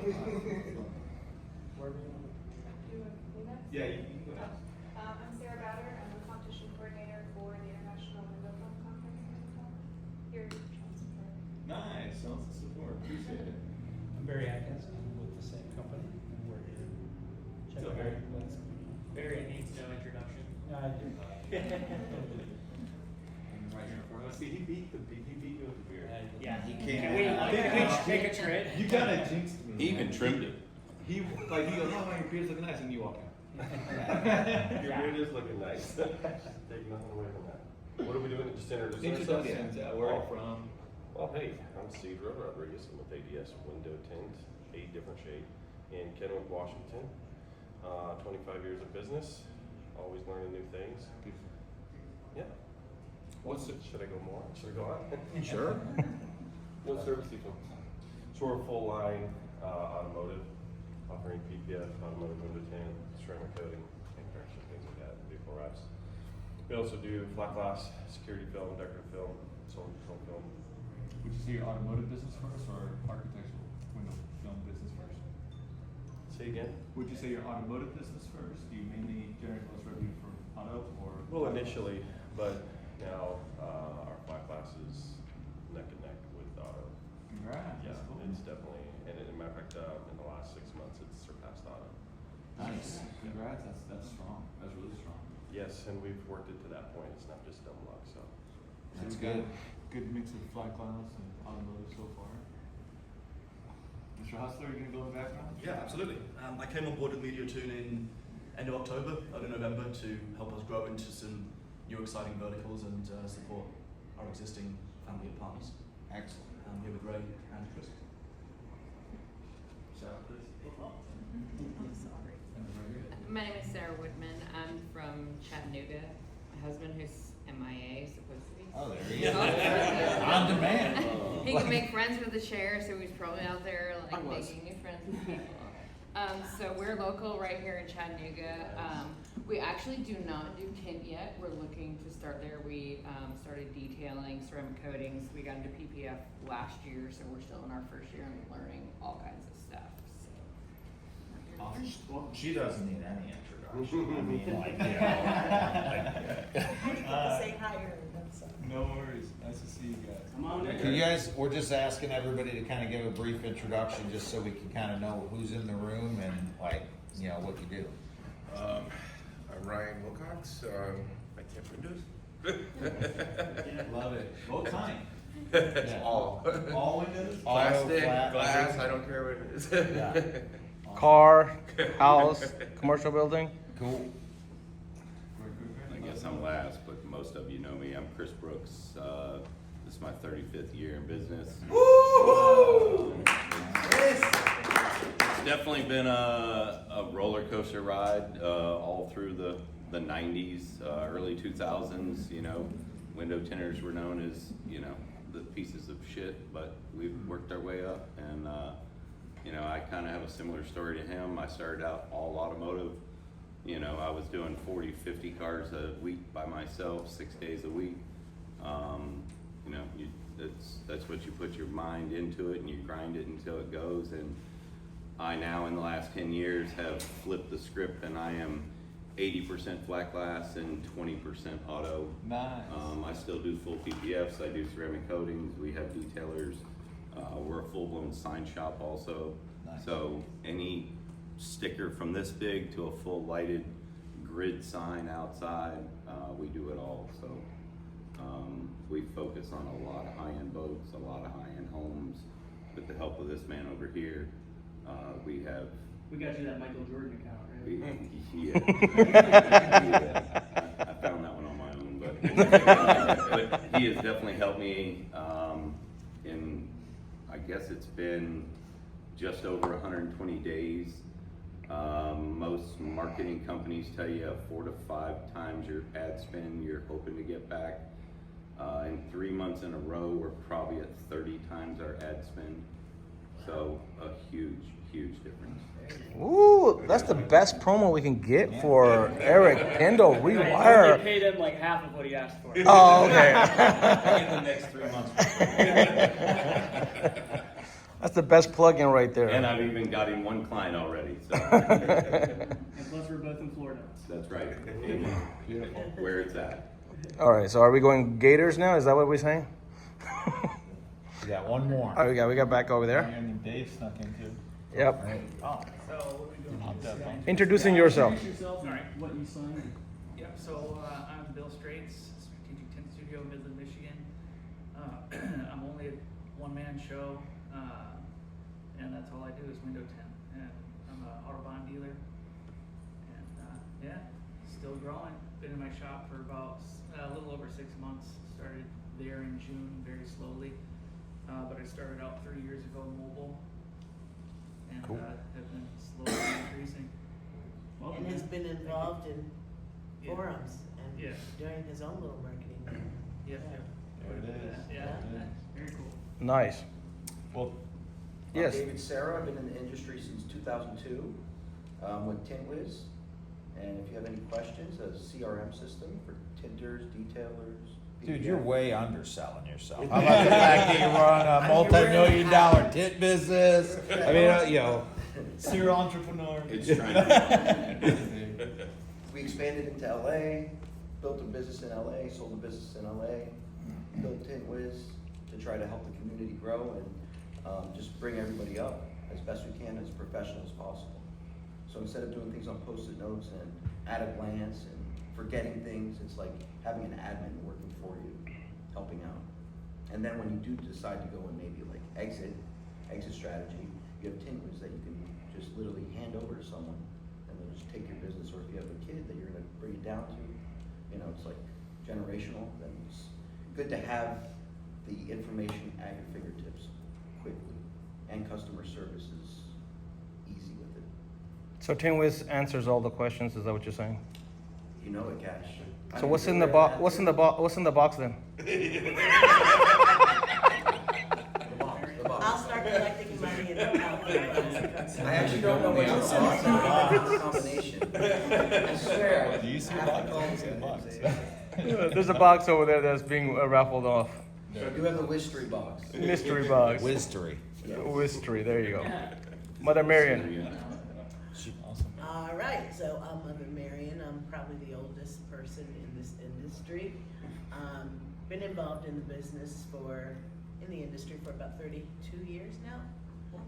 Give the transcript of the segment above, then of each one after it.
Yeah, you can go ahead. I'm Sarah Bowder. I'm the competition coordinator for the International Window Film Conference here in Charleston. Nice, sounds the support. Appreciate it. I'm Barry Atkins. I'm with the same company, and we're here. Check So, it Barry. out. Barry needs no introduction. No, I do. Right here in front of us. See, he beat you with the beard. Yeah, He Can can't. we Yeah. make a trade? You kind of jinxed me. He even trimmed it. He goes, oh, my beard's looking nice, and you walk out. Your beard is looking nice. Take nothing away from that. What are we doing? Just introducing ourselves? Introductions, where are you from? Well, hey, I'm Cedro Rodriguez. I'm with ADS Window Tint, 8 different shade, in Kennewick, Washington. 25 years of business, always learning new things. Yeah. Should I go more? Should I go on? Sure. What service do you do? So we're a full line automotive, offering PPF, automotive window tint, ceramic coating, paint correction, things like that, vehicle wraps. We also do flat glass, security film, decorative film, solar control film. Would you say your automotive business first or architectural window film business first? Say again? Would you say your automotive business first? Do you mainly generate most revenue from auto or? Well, initially, but now our flat glass is neck and neck with auto. Congrats. Yeah, That's cool. it's definitely, and as a matter of fact, in the last 6 months, it's surpassed auto. Nice. Congrats. That's strong. That's really strong. Yes, and we've worked it to that point. It's not just dumb luck, so. That's we've got good. a good mix of flat glass and automotive so far. Mr. Hustler, you gonna go in the background? Yeah, absolutely. I came on board with MediaTune in end of October, early November, to help us grow into some new exciting verticals and support our existing family of partners. Excellent. I'm here with Ray and Chris. Shout out, Chris. I'm sorry. And then right here. My name is Sarah Woodman. I'm from Chattanooga. My husband, who's MIA, supposed to be. Oh, there he is. Oh, On demand. He can make friends with the chair, so he's probably out there like I was. making new friends with people. So we're local right here in Chattanooga. We actually do not do tint yet. We're looking to start there. We started detailing ceramic coatings. We got into PPF last year, so we're still in our first year and learning all kinds of stuff. So. Well, she doesn't need any introduction. I mean, like, you know. Say hi or something. No worries. Nice to see you guys. Come on in. Can you guys, we're just asking everybody to kind of give a brief introduction, just so we can kind of know who's in the room and like, you know, what you do. I'm Ryan Wilcox. I tint windows. Love it. What kind? Yeah. All. All windows? Plastic, flat, glass, everything. I don't care what it is. Yeah. Car, house, commercial building. Cool. I guess I'm last, but most of you know me. I'm Chris Brooks. This is my 35th year in business. It's definitely been a roller coaster ride all through the 90s, early 2000s. You know, window tinters were known as, you know, the pieces of shit, but we've worked our way up, and you know, I kind of have a similar story to him. I started out all automotive. You know, I was doing 40, 50 cars a week by myself, 6 days a week. You know, that's what you put your mind into it, and you grind it until it goes. And I now, in the last 10 years, have flipped the script, and I am 80% flat glass and 20% auto. Nice. I still do full PPFs. I do ceramic coatings. We have detailers. We're a full-blown sign shop also. Nice. So any sticker from this big to a full lighted grid sign outside, we do it all. So we focus on a lot of high-end boats, a lot of high-end homes. With the help of this man over here, we have. We got you that Michael Jordan account, right? I found that one on my own, but he has definitely helped me in, I guess it's been just over 120 days. Most marketing companies tell you 4 to 5 times your ad spend you're hoping to get back. In 3 months in a row, we're probably at 30 times our ad spend. So a huge, huge difference. Ooh, that's the best promo we can get for Eric Kendall I Rewire. paid him like half of what he asked for. Oh, okay. In the next 3 months. That's the best plug-in right there. And I've even got him one client already, so. And plus, we're both in Florida. That's right. Beautiful. Where it's at. All right, so are we going Gators now? Is that what we're saying? We got one more. All right, we got back over there. And Dave snuck in too. Yep. Oh. So, what are we doing? Hopped up, huh? Introducing yourself. Introduce yourself and Alright. what you signed. Yeah, so I'm Bill Straits, Strategic Tint Studio in Midland, Michigan. I'm only a one-man show, and that's all I do is window tint. And I'm an Autobahn dealer, and yeah, still growing. Been in my shop for about a little over 6 months. Started there in June, very slowly, but I started out 3 years ago mobile, and Cool. have been slowly increasing. Welcome, And has man. been involved in Yeah. forums and Yeah. doing his own little marketing. Yep, yep. There it is. Yeah, There it is. very cool. Nice. Well, Yes. I'm David Serra. I've been in the industry since 2002 with TintWiz. And if you have any questions, a CRM system for tinters, detailers. Dude, you're way underselling yourself. How about the fact that you run a multi-million-dollar tint business? I mean, you know. serial entrepreneur. It's trying to. We expanded into LA, built a business in LA, sold a business in LA, built TintWiz to try to help the community grow and just bring everybody up as best we can, as professional as possible. So instead of doing things on Post-it notes and at a glance and forgetting things, it's like having an admin working for you, helping out. And then when you do decide to go and maybe like exit strategy, you have TintWiz that you can just literally hand over to someone and they'll just take your business. Or if you have a kid that you're gonna bring it down to, you know, it's like generational, then it's good to have the information at your fingertips quickly. And customer service is easy with it. So TintWiz answers all the questions. Is that what you're saying? You know it, Cash. So what's in the box? What's in the box? What's in the box then? The box. I'll start collecting money and I actually don't know what's in the box. It's a combination. I swear. Do you see I the have to box? call What's in the them box? and say, There's a box over there that's being raffled off. So I do have the mystery box. Mystery box. Wistery. Mystery. There you go. Mother Marion. Awesome. All right, so I'm Mother Marion. I'm probably the oldest person in this industry. Been involved in the business in the industry for about 32 years now.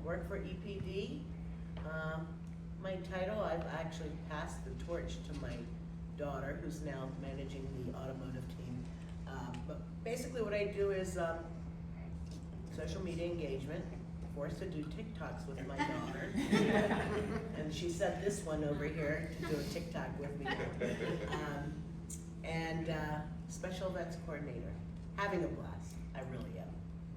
Work for EPD. My title, I've actually passed the torch to my daughter, who's now managing the automotive team. But basically what I do is social media engagement, forced to do TikToks with my daughter. And she sent this one over here to do a TikTok with me. And special events coordinator. Having a blast, I really am.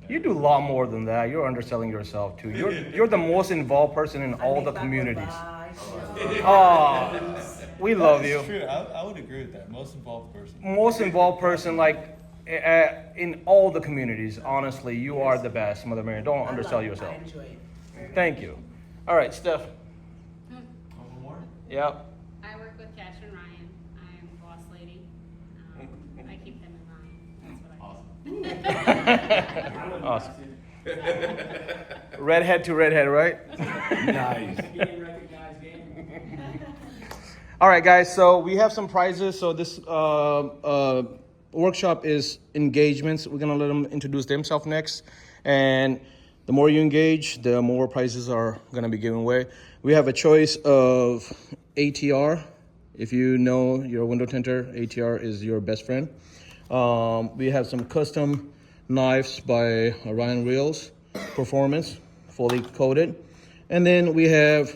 You do a lot more than that. You're underselling yourself too. You're the most involved person in all the communities. Oh, we love you. That's true. I would agree with that. Most involved person. Most involved person, like in all the communities. Honestly, you are the best, Mother Marion. Don't undersell yourself. I enjoy it. Thank you. All right, Steph. One more? Yep. I work with Cash and Ryan. I'm boss lady. I keep them in line. That's what I do. Awesome. Redhead to redhead, right? Nice. Being recognized game. All right, guys. So we have some prizes. So this workshop is engagements. We're gonna let them introduce themselves next, and the more you engage, the more prizes are gonna be given away. We have a choice of ATR. If you know your window tinter, ATR is your best friend. We have some custom knives by Ryan Reels Performance, fully coated. And then we have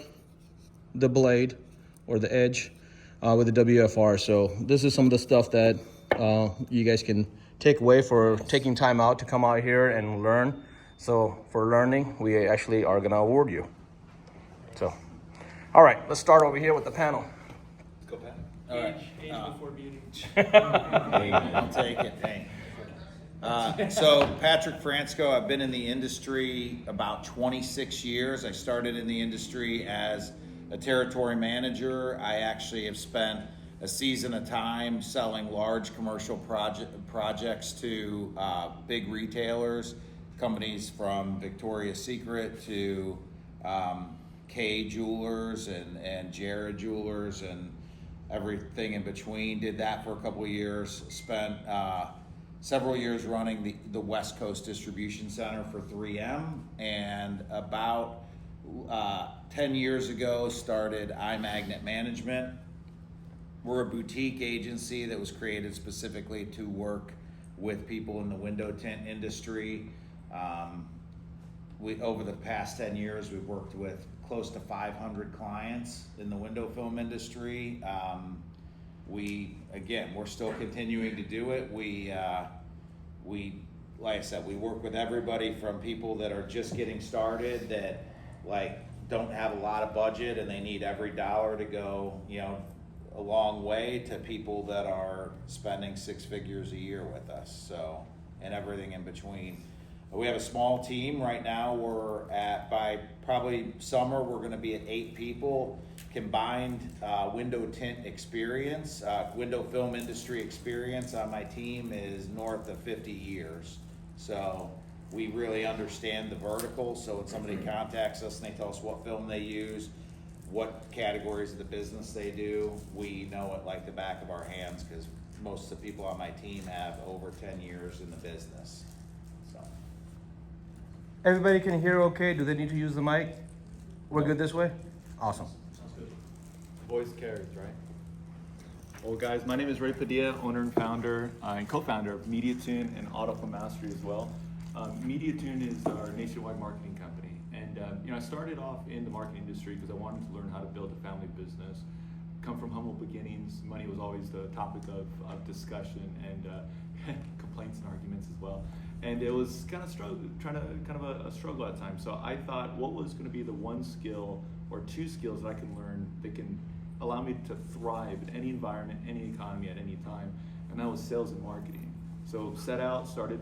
the blade or the edge with the WFR. So this is some of the stuff that you guys can take away for taking time out to come out here and learn. So for learning, we actually are gonna award you. So, all right, let's start over here with the panel. Let's go, Pat. Age before beauty. I'll take it. Hey. So Patrick Fransco, I've been in the industry about 26 years. I started in the industry as a territory manager. I actually have spent a season of time selling large commercial projects to big retailers companies from Victoria's Secret to K Jewelers and Jared Jewelers and everything in between. Did that for a couple of years. Spent several years running the West Coast Distribution Center for 3M, and about 10 years ago started iMagnet Management. We're a boutique agency that was created specifically to work with people in the window tint industry. Over the past 10 years, we've worked with close to 500 clients in the window film industry. We're still continuing to do it. We, like I said, we work with everybody from people that are just getting started that like don't have a lot of budget and they need every dollar to go, a long way, to people that are spending 6 figures a year with us. So, and everything in between. We have a small team right now. We're at, by probably summer, we're going to be at 8 people. Combined window tint experience, window film industry experience on my team is north of 50 years. So we really understand the vertical. So when somebody contacts us and they tell us what film they use, what categories of the business they do, we know it like the back of our hands, because most of the people on my team have over 10 years in the business. So. Everybody can hear okay? Do they need to use the mic? We're good this way? Awesome. Sounds good. Voice carries, right? Well, guys, my name is Ray Padilla, owner and founder and co-founder of MediaTune and AutoFilm Mastery as well. MediaTune is our nationwide marketing company. And I started off in the marketing industry because I wanted to learn how to build a family business. Come from humble beginnings. Money was always the topic of discussion and complaints and arguments as well. And it was kind of a struggle at times. So I thought, what was going to be the one skill or 2 skills that I can learn that can allow me to thrive in any environment, any economy at any time? And that was sales and marketing. So started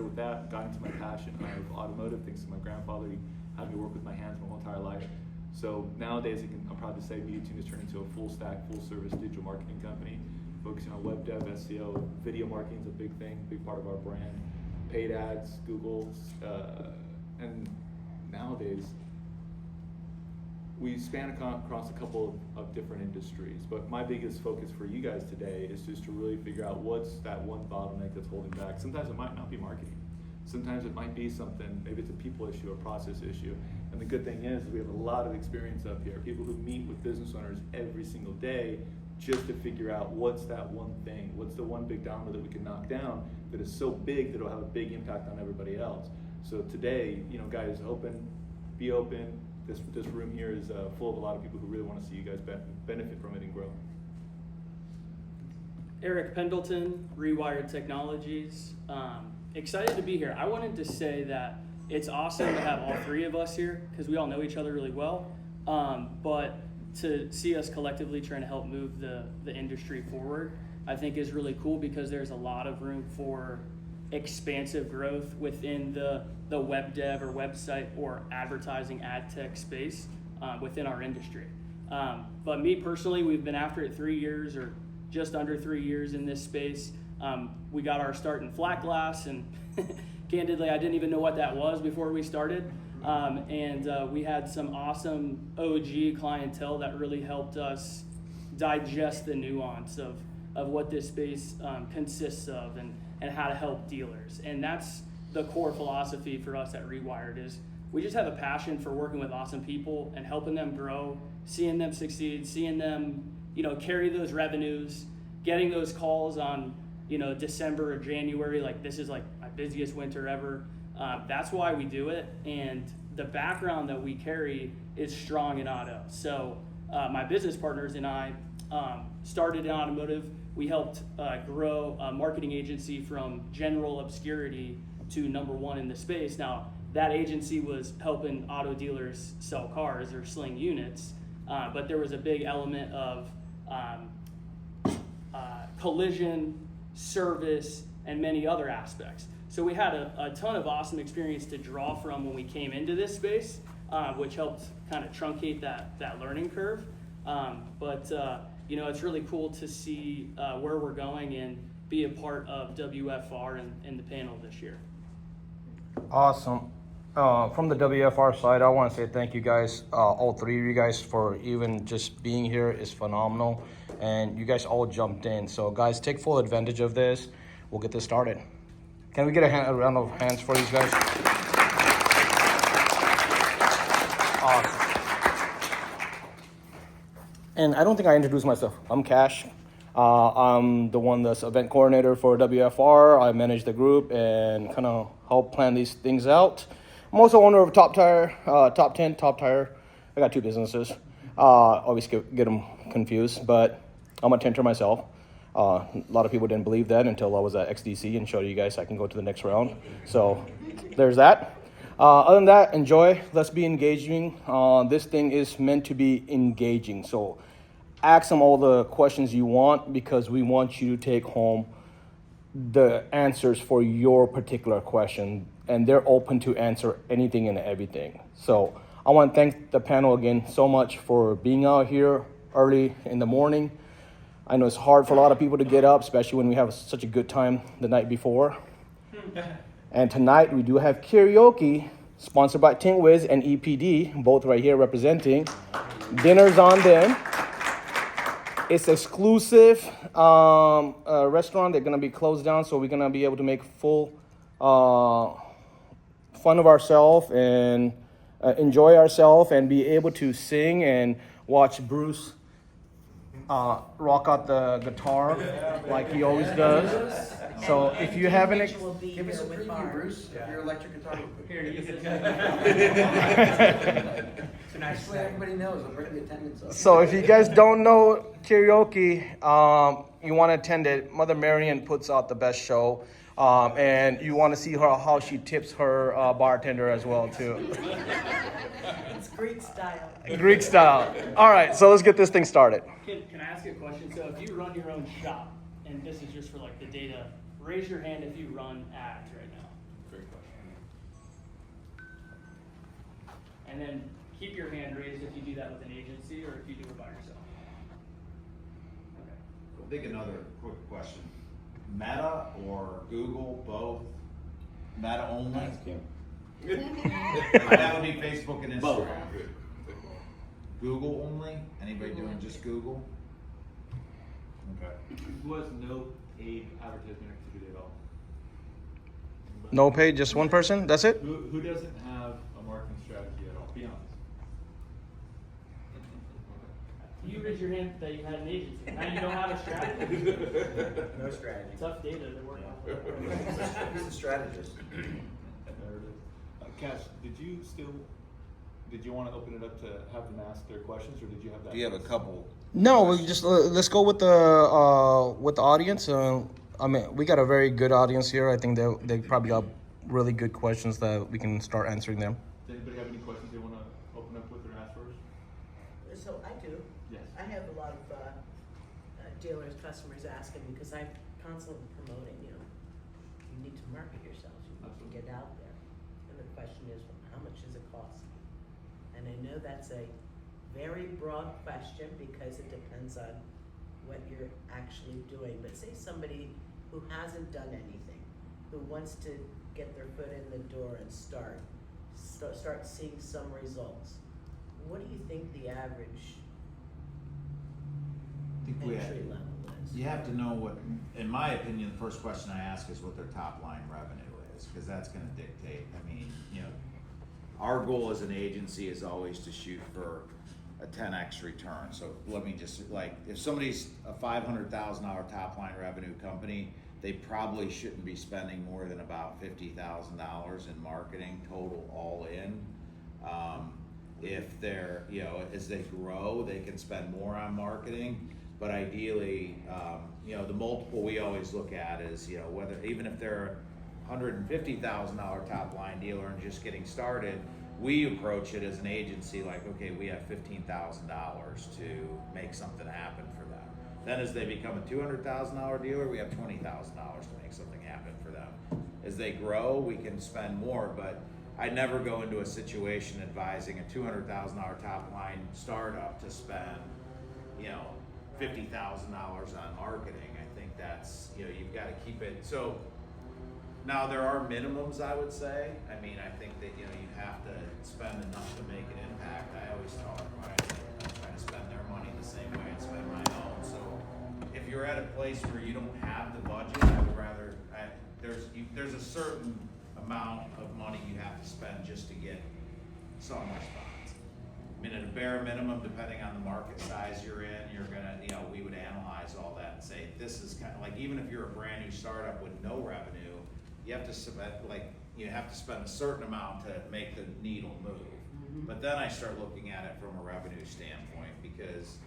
with that, got into my passion of automotive, thanks to my grandfather. He had me work with my hands my whole entire life. So nowadays, I'm proud to say MediaTune has turned into a full stack, full service digital marketing company, focusing on web dev, SEO, video marketing is a big thing, big part of our brand, paid ads, Google, and nowadays, we span across a couple of different industries, but my biggest focus for you guys today is just to really figure out what's that one bottleneck that's holding back. Sometimes it might not be marketing. Sometimes it might be something, maybe it's a people issue or process issue. And the good thing is we have a lot of experience up here, people who meet with business owners every single day just to figure out what's that one thing, what's the one big domino that we can knock down that is so big that it'll have a big impact on everybody else. So today, guys, be open. This room here is full of a lot of people who really want to see you guys benefit from it and grow. Eric Pendleton, Rewired Technologies. Excited to be here. I wanted to say that it's awesome to have all 3 of us here because we all know each other really well. But to see us collectively trying to help move the industry forward, I think is really cool because there's a lot of room for expansive growth within the web dev or website or advertising ad tech space within our industry. But me personally, we've been after it 3 years or just under 3 years in this space. We got our start in flat glass, and candidly, I didn't even know what that was before we started. And we had some awesome OG clientele that really helped us digest the nuance of what this space consists of and how to help dealers. And that's the core philosophy for us at Rewired is we just have a passion for working with awesome people and helping them grow, seeing them succeed, seeing them, carry those revenues, getting those calls on, December or January, like this is like my busiest winter ever. That's why we do it. And the background that we carry is strong in auto. So my business partners and I started in automotive. We helped grow a marketing agency from general obscurity to #1 in the space. Now, that agency was helping auto dealers sell cars or sling units, but there was a big element of collision, service, and many other aspects. So we had a ton of awesome experience to draw from when we came into this space, which helped kind of truncate that learning curve. But it's really cool to see where we're going and be a part of WFR in the panel this year. Awesome. From the WFR side, I want to say thank you guys, all three of you guys, for even just being here is phenomenal. And you guys all jumped in. So guys, take full advantage of this. We'll get this started. Can we get a round of hands for these guys? Awesome. And I don't think I introduced myself. I'm Cash. I'm the one that's event coordinator for WFR. I manage the group and kind of help plan these things out. I'm also owner of Top Tire, Top 10, Top Tire. I got two businesses. Always get them confused, but I'm a tinter myself. A lot of people didn't believe that until I was at XDC and showed you guys I can go to the next round. So there's that. Other than that, enjoy. Let's be engaging. This thing is meant to be engaging. So ask them all the questions you want because we want you to take home the answers for your particular question. And they're open to answer anything and everything. So I want to thank the panel again so much for being out here early in the morning. I know it's hard for a lot of people to get up, especially when we have such a good time the night before. And tonight we do have karaoke, sponsored by Tint Wiz and EPD, both right here representing. Dinner's on them. It's exclusive restaurant. They're gonna be closed down, so we're gonna be able to make full fun of ourselves and enjoy ourselves and be able to sing and watch Bruce rock out the guitar like he always does. So if you haven't, Give us a preview, Bruce, of your electric guitar. Here, you can. Just let everybody knows, I'll bring the attendance up. so if you guys don't know karaoke, you want to attend it. Mother Marian puts out the best show, and you want to see her how she tips her bartender as well too. It's Greek style. Greek style. All right, so let's get this thing started. Can I ask you a question? So if you run your own shop, and this is just for like the data, raise your hand if you run ads right now. Great question. And then keep your hand raised if you do that with an agency or if you do it by yourself. Okay. I think another quick question. Meta or Google, both? Meta only? That would be Facebook and Instagram. Both. Google only? Anybody doing just Google? Okay. Was no paid advertisement activity at all? No pay, just one person? That's it? Who doesn't have a marketing strategy at all? Be honest. You raised your hand that you had an agency. Now you don't have a strategy. No strategy. Tough data to work on. He's a strategist. There it is. Cash, did you want to open it up to have them ask their questions, or did you have that? Do you have a couple? No, we just let's go with the audience. I mean, we got a very good audience here. I think they probably got really good questions that we can start answering them. Does anybody have any questions they want to open up with or ask first? So I do. Yes. I have a lot of dealers, customers asking because I'm constantly promoting, you need to market yourselves, you need to get out there. And the question is, how much does it cost? And I know that's a very broad question because it depends on what you're actually doing. But say somebody who hasn't done anything, who wants to get their foot in the door and start seeing some results. What do you think the average entry level is? You have to know what, in my opinion, the first question I ask is what their top line revenue is, because that's gonna dictate. I mean, our goal as an agency is always to shoot for a 10x return. So let me just, if somebody's a $500,000 top line revenue company, they probably shouldn't be spending more than about $50,000 in marketing total all in. If they're, as they grow, they can spend more on marketing, but ideally, the multiple we always look at is, whether, even if they're a $150,000 top line dealer and just getting started, we approach it as an agency like, okay, we have $15,000 to make something happen for them. Then as they become a $200,000 dealer, we have $20,000 to make something happen for them. As they grow, we can spend more, but I never go into a situation advising a $200,000 top line startup to spend, $50,000 on marketing. I think that's, you've got to keep it. So Now, there are minimums, I would say. I mean, I think that, you know, you have to spend enough to make an impact. I always tell our clients, I'm trying to spend their money the same way I spend my own. So if you're at a place where you don't have the budget, I would rather, there's a certain amount of money you have to spend just to get some response. I mean, at a bare minimum, depending on the market size you're in, you're gonna, you know, we would analyze all that and say, this is kind of like, even if you're a brand new startup with no revenue, you have to spend, a certain amount to make the needle move. But then I start looking at it from a revenue standpoint, because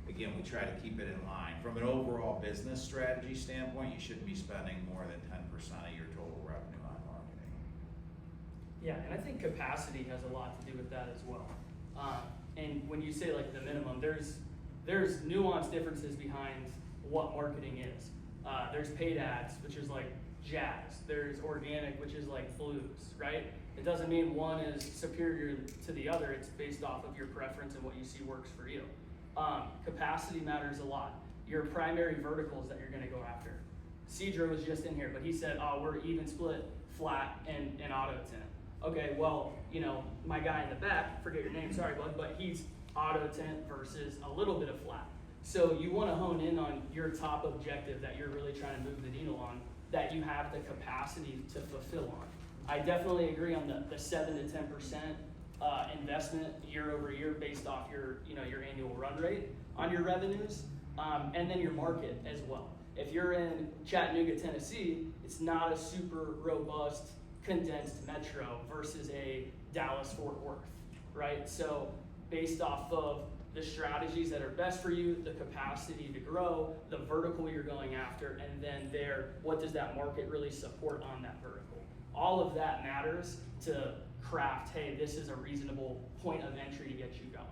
again, we try to keep it in line. From an overall business strategy standpoint, you shouldn't be spending more than 10% of your total revenue on marketing. Yeah, and I think capacity has a lot to do with that as well. And when you say like the minimum, there's nuanced differences behind what marketing is. There's paid ads, which is like jazz. There's organic, which is like flus, right? It doesn't mean one is superior to the other. It's based off of your preference and what you see works for you. Capacity matters a lot. Your primary verticals that you're gonna go after. Cedro was just in here, but he said, oh, we're even split, flat, and auto tint. Okay, well, you know, my guy in the back, forget your name, sorry bud, but he's auto tint versus a little bit of flat. So you wanna hone in on your top objective that you're really trying to move the needle on, that you have the capacity to fulfill on. I definitely agree on the 7 to 10% investment year over year based off your annual run rate on your revenues, and then your market as well. If you're in Chattanooga, Tennessee, it's not a super robust condensed metro versus a Dallas-Fort Worth, right? So based off of the strategies that are best for you, the capacity to grow, the vertical you're going after, and then what does that market really support on that vertical? All of that matters to craft, hey, this is a reasonable point of entry to get you going.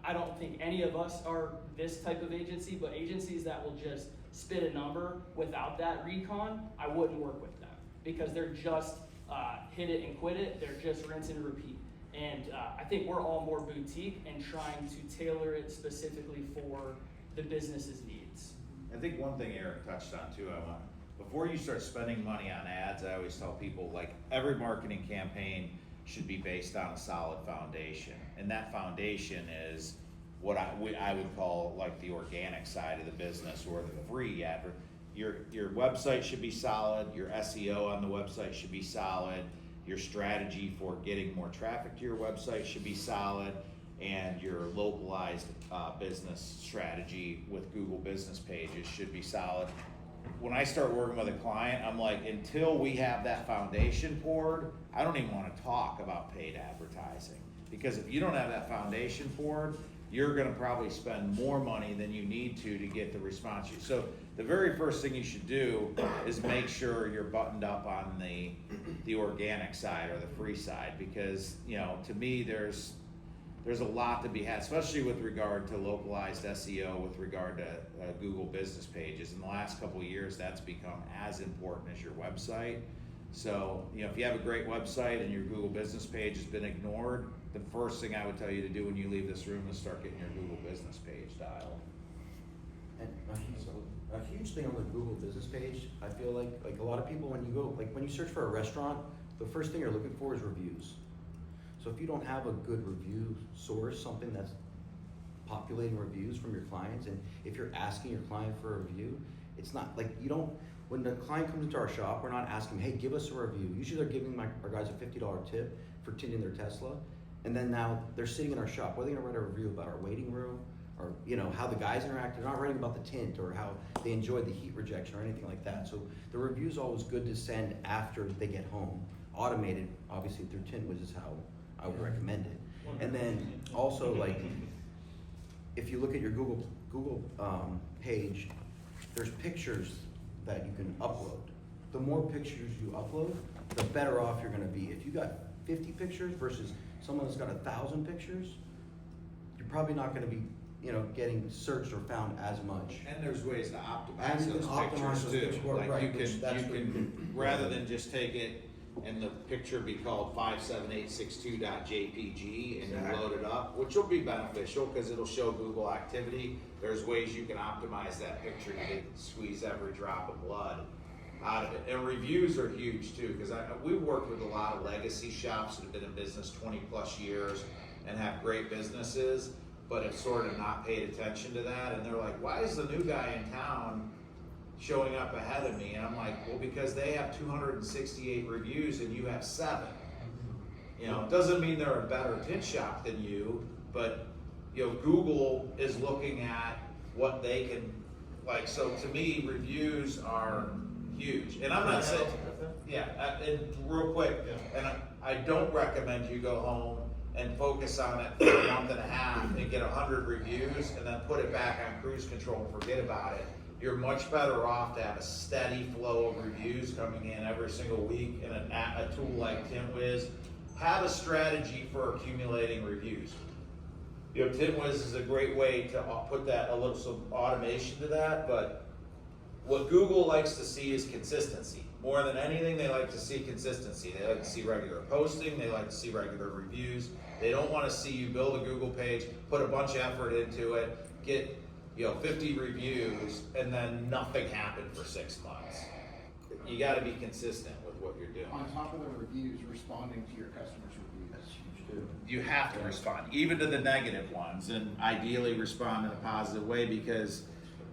I don't think any of us are this type of agency, but agencies that will just spit a number without that recon, I wouldn't work with them, because they're just hit it and quit it. They're just rinse and repeat. And I think we're all more boutique and trying to tailor it specifically for the business's needs. I think one thing Eric touched on too, before you start spending money on ads, I always tell people, like, every marketing campaign should be based on a solid foundation. And that foundation is what I would call like the organic side of the business, or the free advert. Your website should be solid, your SEO on the website should be solid, your strategy for getting more traffic to your website should be solid, and your localized business strategy with Google business pages should be solid. When I start working with a client, I'm like, until we have that foundation poured, I don't even want to talk about paid advertising. Because if you don't have that foundation poured, you're going to probably spend more money than you need to get the response. So the very first thing you should do is make sure you're buttoned up on the organic side or the free side, because, you know, to me, there's a lot to be had, especially with regard to localized SEO, with regard to Google business pages. In the last couple of years, that's become as important as your website. So, you know, if you have a great website and your Google business page has been ignored, the first thing I would tell you to do when you leave this room is start getting your Google business page dialed. And a huge thing on the Google business page, I feel like a lot of people, when you search for a restaurant, the first thing you're looking for is reviews. So if you don't have a good review source, something that's populating reviews from your clients, and if you're asking your client for a review, it's not like when the client comes into our shop, we're not asking, hey, give us a review. Usually they're giving our guys a $50 tip for tinting their Tesla, and then now they're sitting in our shop. What are they gonna write a review about our waiting room, or how the guys interacted? They're not writing about the tint or how they enjoyed the heat rejection or anything like that. So the review's always good to send after they get home. Automated, obviously through TintWiz is how I would recommend it. And then also, like, if you look at your Google page, there's pictures that you can upload. The more pictures you upload, the better off you're gonna be. If you got 50 pictures versus someone that's got 1,000 pictures, you're probably not gonna be, getting searched or found as much. And there's ways to optimize those pictures too. Like you can rather than just take it and the picture be called 57862.jpg and you load it up, which will be beneficial because it'll show Google activity. There's ways you can optimize that picture to squeeze every drop of blood out of it. And reviews are huge too, because we've worked with a lot of legacy shops that have been in business 20 plus years and have great businesses, but have sort of not paid attention to that. And they're like, why is the new guy in town showing up ahead of me? And I'm like, well, because they have 268 reviews and you have 7. You know, it doesn't mean they're a better tint shop than you, but you know, Google is looking at what they can, like, so to me, reviews are huge. And I'm not saying, and real quick, and I don't recommend you go home and focus on it for a month and a half and get 100 reviews and then put it back on cruise control and forget about it. You're much better off to have a steady flow of reviews coming in every single week, and a tool like TintWiz. Have a strategy for accumulating reviews. You know, TintWiz is a great way to put that, a little some automation to that, but what Google likes to see is consistency. More than anything, they like to see consistency. They like to see regular posting, they like to see regular reviews. They don't want to see you build a Google page, put a bunch of effort into it, get 50 reviews, and then nothing happened for 6 months. You got to be consistent with what you're doing. On top of the reviews, responding to your customers' reviews. That's huge too. You have to respond, even to the negative ones, and ideally respond in a positive way, because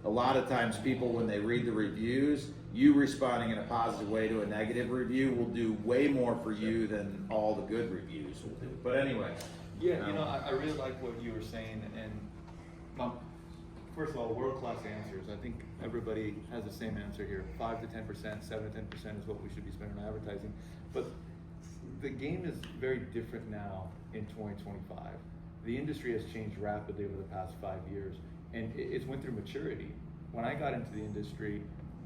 a lot of times people, when they read the reviews, you responding in a positive way to a negative review will do way more for you than all the good reviews will do. But anyway. Yeah, you know, I really like what you were saying, and first of all, world-class answers. I think everybody has the same answer here. 5 to 10%, 7 to 10% is what we should be spending on advertising. But the game is very different now in 2025. The industry has changed rapidly over the past 5 years, and it's went through maturity. When I got into the industry,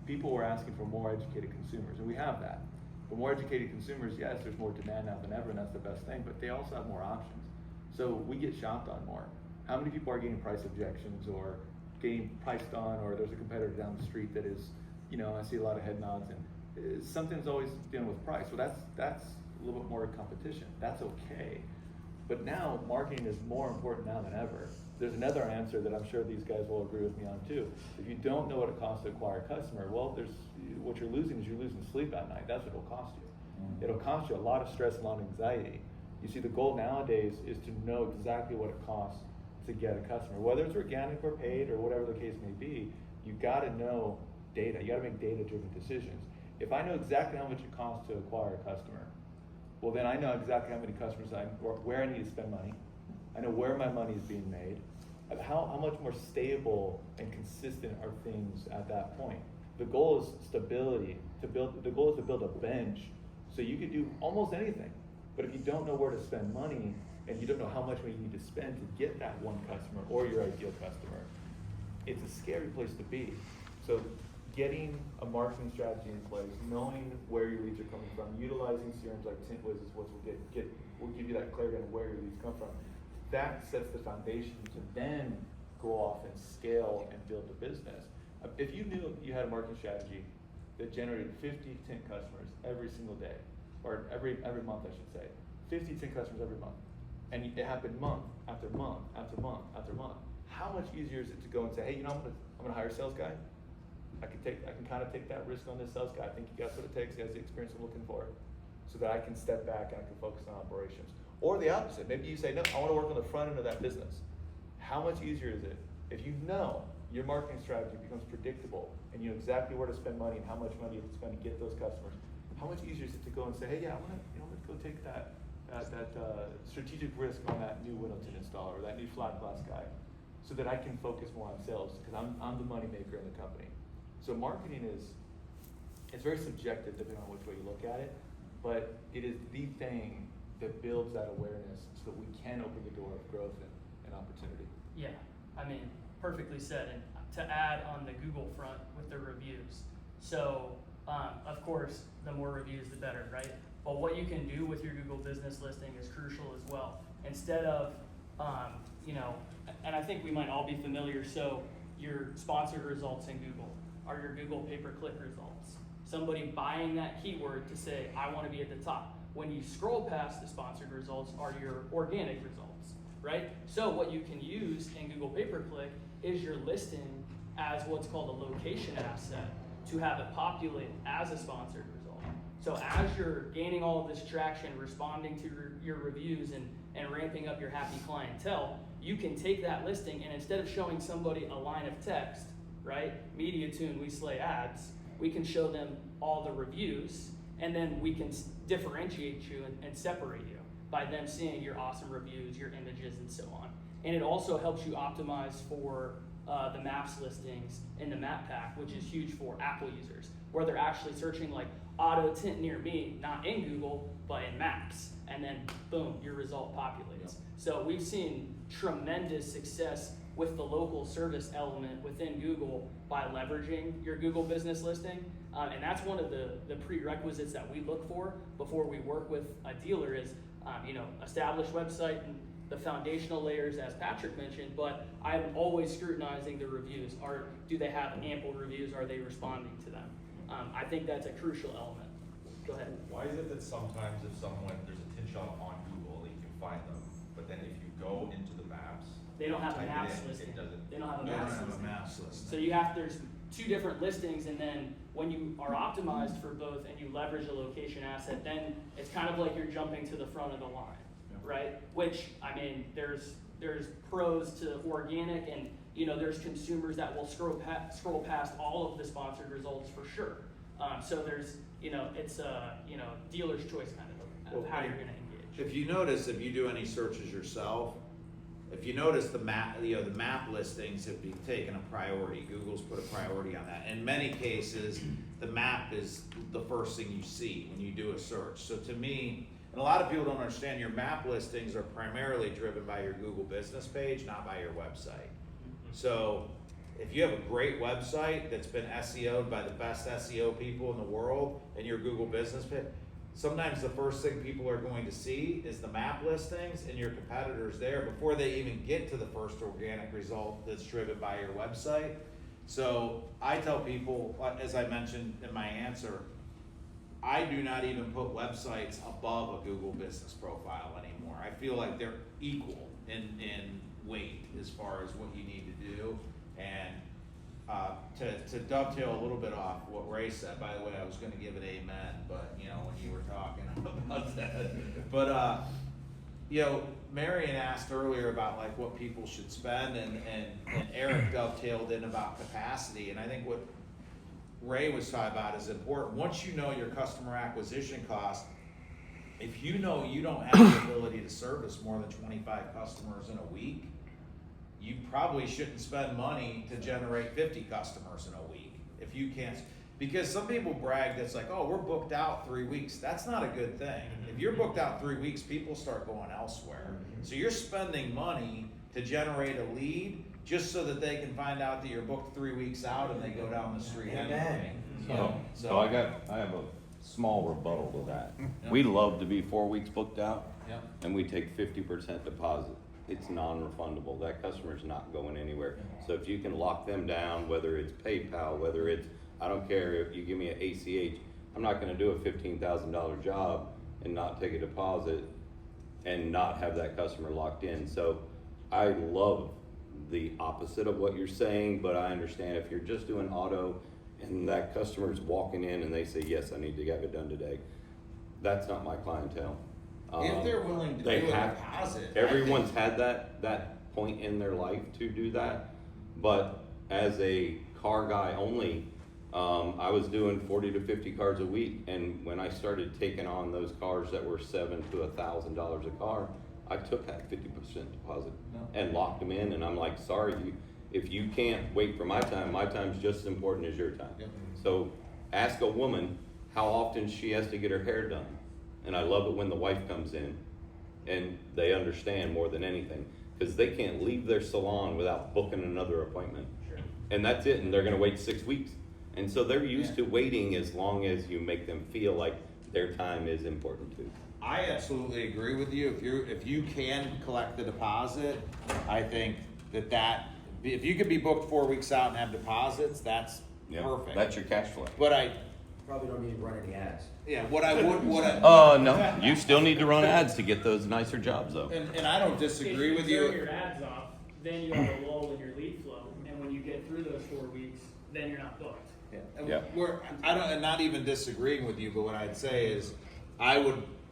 people were asking for more educated consumers, and we have that. For more educated consumers, yes, there's more demand now than ever, and that's the best thing, but they also have more options. So we get shopped on more. How many people are getting price objections or getting priced on, or there's a competitor down the street that is, you know, I see a lot of head nods, and something's always dealing with price. So that's a little bit more competition. That's okay. But now marketing is more important now than ever. There's another answer that I'm sure these guys will agree with me on too. If you don't know what it costs to acquire a customer, well, what you're losing is you're losing sleep at night. That's what it'll cost you. It'll cost you a lot of stress and a lot of anxiety. You see, the goal nowadays is to know exactly what it costs to get a customer, whether it's organic or paid or whatever the case may be. You got to know data. You got to make data-driven decisions. If I know exactly how much it costs to acquire a customer, well, then I know exactly how many customers where I need to spend money. I know where my money is being made. How much more stable and consistent are things at that point? The goal is stability. The goal is to build a bench so you can do almost anything. But if you don't know where to spend money, and you don't know how much money you need to spend to get that one customer or your ideal customer, it's a scary place to be. So getting a marketing strategy in place, knowing where your leads are coming from, utilizing CRMs like TintWiz is what will give you that clarity on where your leads come from. That sets the foundation to then go off and scale and build the business. If you knew you had a marketing strategy that generated 50 tint customers every single day, or every month I should say, 50 tint customers every month, and it happened month after month after month after month, how much easier is it to go and say, hey, you know, I'm gonna hire a sales guy. I can kind of take that risk on this sales guy. I think he got what it takes, he has the experience I'm looking for, so that I can step back and I can focus on operations. Or the opposite, maybe you say, no, I want to work on the front end of that business. How much easier is it if you know your marketing strategy becomes predictable and you know exactly where to spend money and how much money it's going to get those customers? How much easier is it to go and say, hey, yeah, let's go take that strategic risk on that new window tint installer or that new flat glass guy, so that I can focus more on sales, because I'm the money maker in the company. So marketing it's very subjective depending on which way you look at it, but it is the thing that builds that awareness so that we can open the door of growth and opportunity. Yeah, I mean, perfectly said. And to add on the Google front with the reviews. So, of course, the more reviews, the better, right? But what you can do with your Google business listing is crucial as well. Instead of, and I think we might all be familiar, so your sponsored results in Google are your Google pay-per-click results. Somebody buying that keyword to say, I want to be at the top. When you scroll past the sponsored results are your organic results, right? So what you can use in Google pay-per-click is your listing as what's called a location asset to have it populate as a sponsored result. So as you're gaining all of this traction, responding to your reviews and ramping up your happy clientele, you can take that listing and instead of showing somebody a line of text, right? MediaTune, we slay ads, we can show them all the reviews, and then we can differentiate you and separate you by them seeing your awesome reviews, your images, and so on. And it also helps you optimize for the maps listings in the map pack, which is huge for Apple users, where they're actually searching like auto tint near me, not in Google, but in maps. And then boom, your result populates. So we've seen tremendous success with the local service element within Google by leveraging your Google business listing. And that's one of the prerequisites that we look for before we work with a dealer is, established website and the foundational layers, as Patrick mentioned, but I'm always scrutinizing the reviews. Do they have ample reviews? Are they responding to them? I think that's a crucial element. Go ahead. Why is it that sometimes if there's a tint shot on Google, you can find them, but then if you go into the maps, they don't have a type it maps in, listing. it doesn't. They don't have a They don't maps have a listing. maps listing. So there's two different listings, and then when you are optimized for both and you leverage a location asset, then it's kind of like you're jumping to the front of the line, right? Which, I mean, there's pros to organic, and there's consumers that will scroll past all of the sponsored results for sure. So there's it's a dealer's choice kind of how you're going to engage. If you notice, if you do any searches yourself, if you notice the map, the map listings have been taken a priority. Google's put a priority on that. In many cases, the map is the first thing you see when you do a search. So to me, and a lot of people don't understand, your map listings are primarily driven by your Google business page, not by your website. So if you have a great website that's been SEO'd by the best SEO people in the world and your Google business page, sometimes the first thing people are going to see is the map listings and your competitors there before they even get to the first organic result that's driven by your website. So I tell people, as I mentioned in my answer, I do not even put websites above a Google business profile anymore. I feel like they're equal in weight as far as what you need to do. And to dovetail a little bit off what Ray said, by the way, I was going to give an amen, but when you were talking about that, but Marion asked earlier about like what people should spend, and Eric dovetailed in about capacity, and I think what Ray was talking about is important. Once you know your customer acquisition cost, if you know you don't have the ability to service more than 25 customers in a week, you probably shouldn't spend money to generate 50 customers in a week if you can't. Because some people brag that's like, oh, we're booked out 3 weeks. That's not a good thing. If you're booked out 3 weeks, people start going elsewhere. So you're spending money to generate a lead just so that they can find out that you're booked 3 weeks out and they go down the street anyway. So I have a small rebuttal to that. We love to be 4 weeks booked out, and we take 50% deposit. It's non-refundable. That customer's not going anywhere. So if you can lock them down, whether it's PayPal, whether it's, I don't care if you give me an ACH, I'm not gonna do a $15,000 job and not take a deposit and not have that customer locked in. So I love the opposite of what you're saying, but I understand if you're just doing auto and that customer's walking in and they say, yes, I need to have it done today, that's not my clientele. If they're willing to do a deposit. Everyone's had that point in their life to do that, but as a car guy only, I was doing 40 to 50 cars a week, and when I started taking on those cars that were $7,000 to $1,000 a car, I took that 50% deposit and locked them in, and I'm like, sorry, if you can't wait for my time's just as important as your time. So ask a woman how often she has to get her hair done. And I love it when the wife comes in and they understand more than anything, because they can't leave their salon without booking another appointment. And that's it, and they're gonna wait 6 weeks. And so they're used to waiting as long as you make them feel like their time is important too. I absolutely agree with you. If you can collect the deposit, I think that if you could be booked 4 weeks out and have deposits, that's perfect. That's your cash flow. But probably don't need to run any ads. Yeah, no, you still need to run ads to get those nicer jobs though. And I don't disagree with you. If you turn your ads off, then you have a lull in your lead flow, and when you get through those 4 weeks, then you're not booked. Yeah. And Yeah. I'm not even disagreeing with you, but what I'd say is,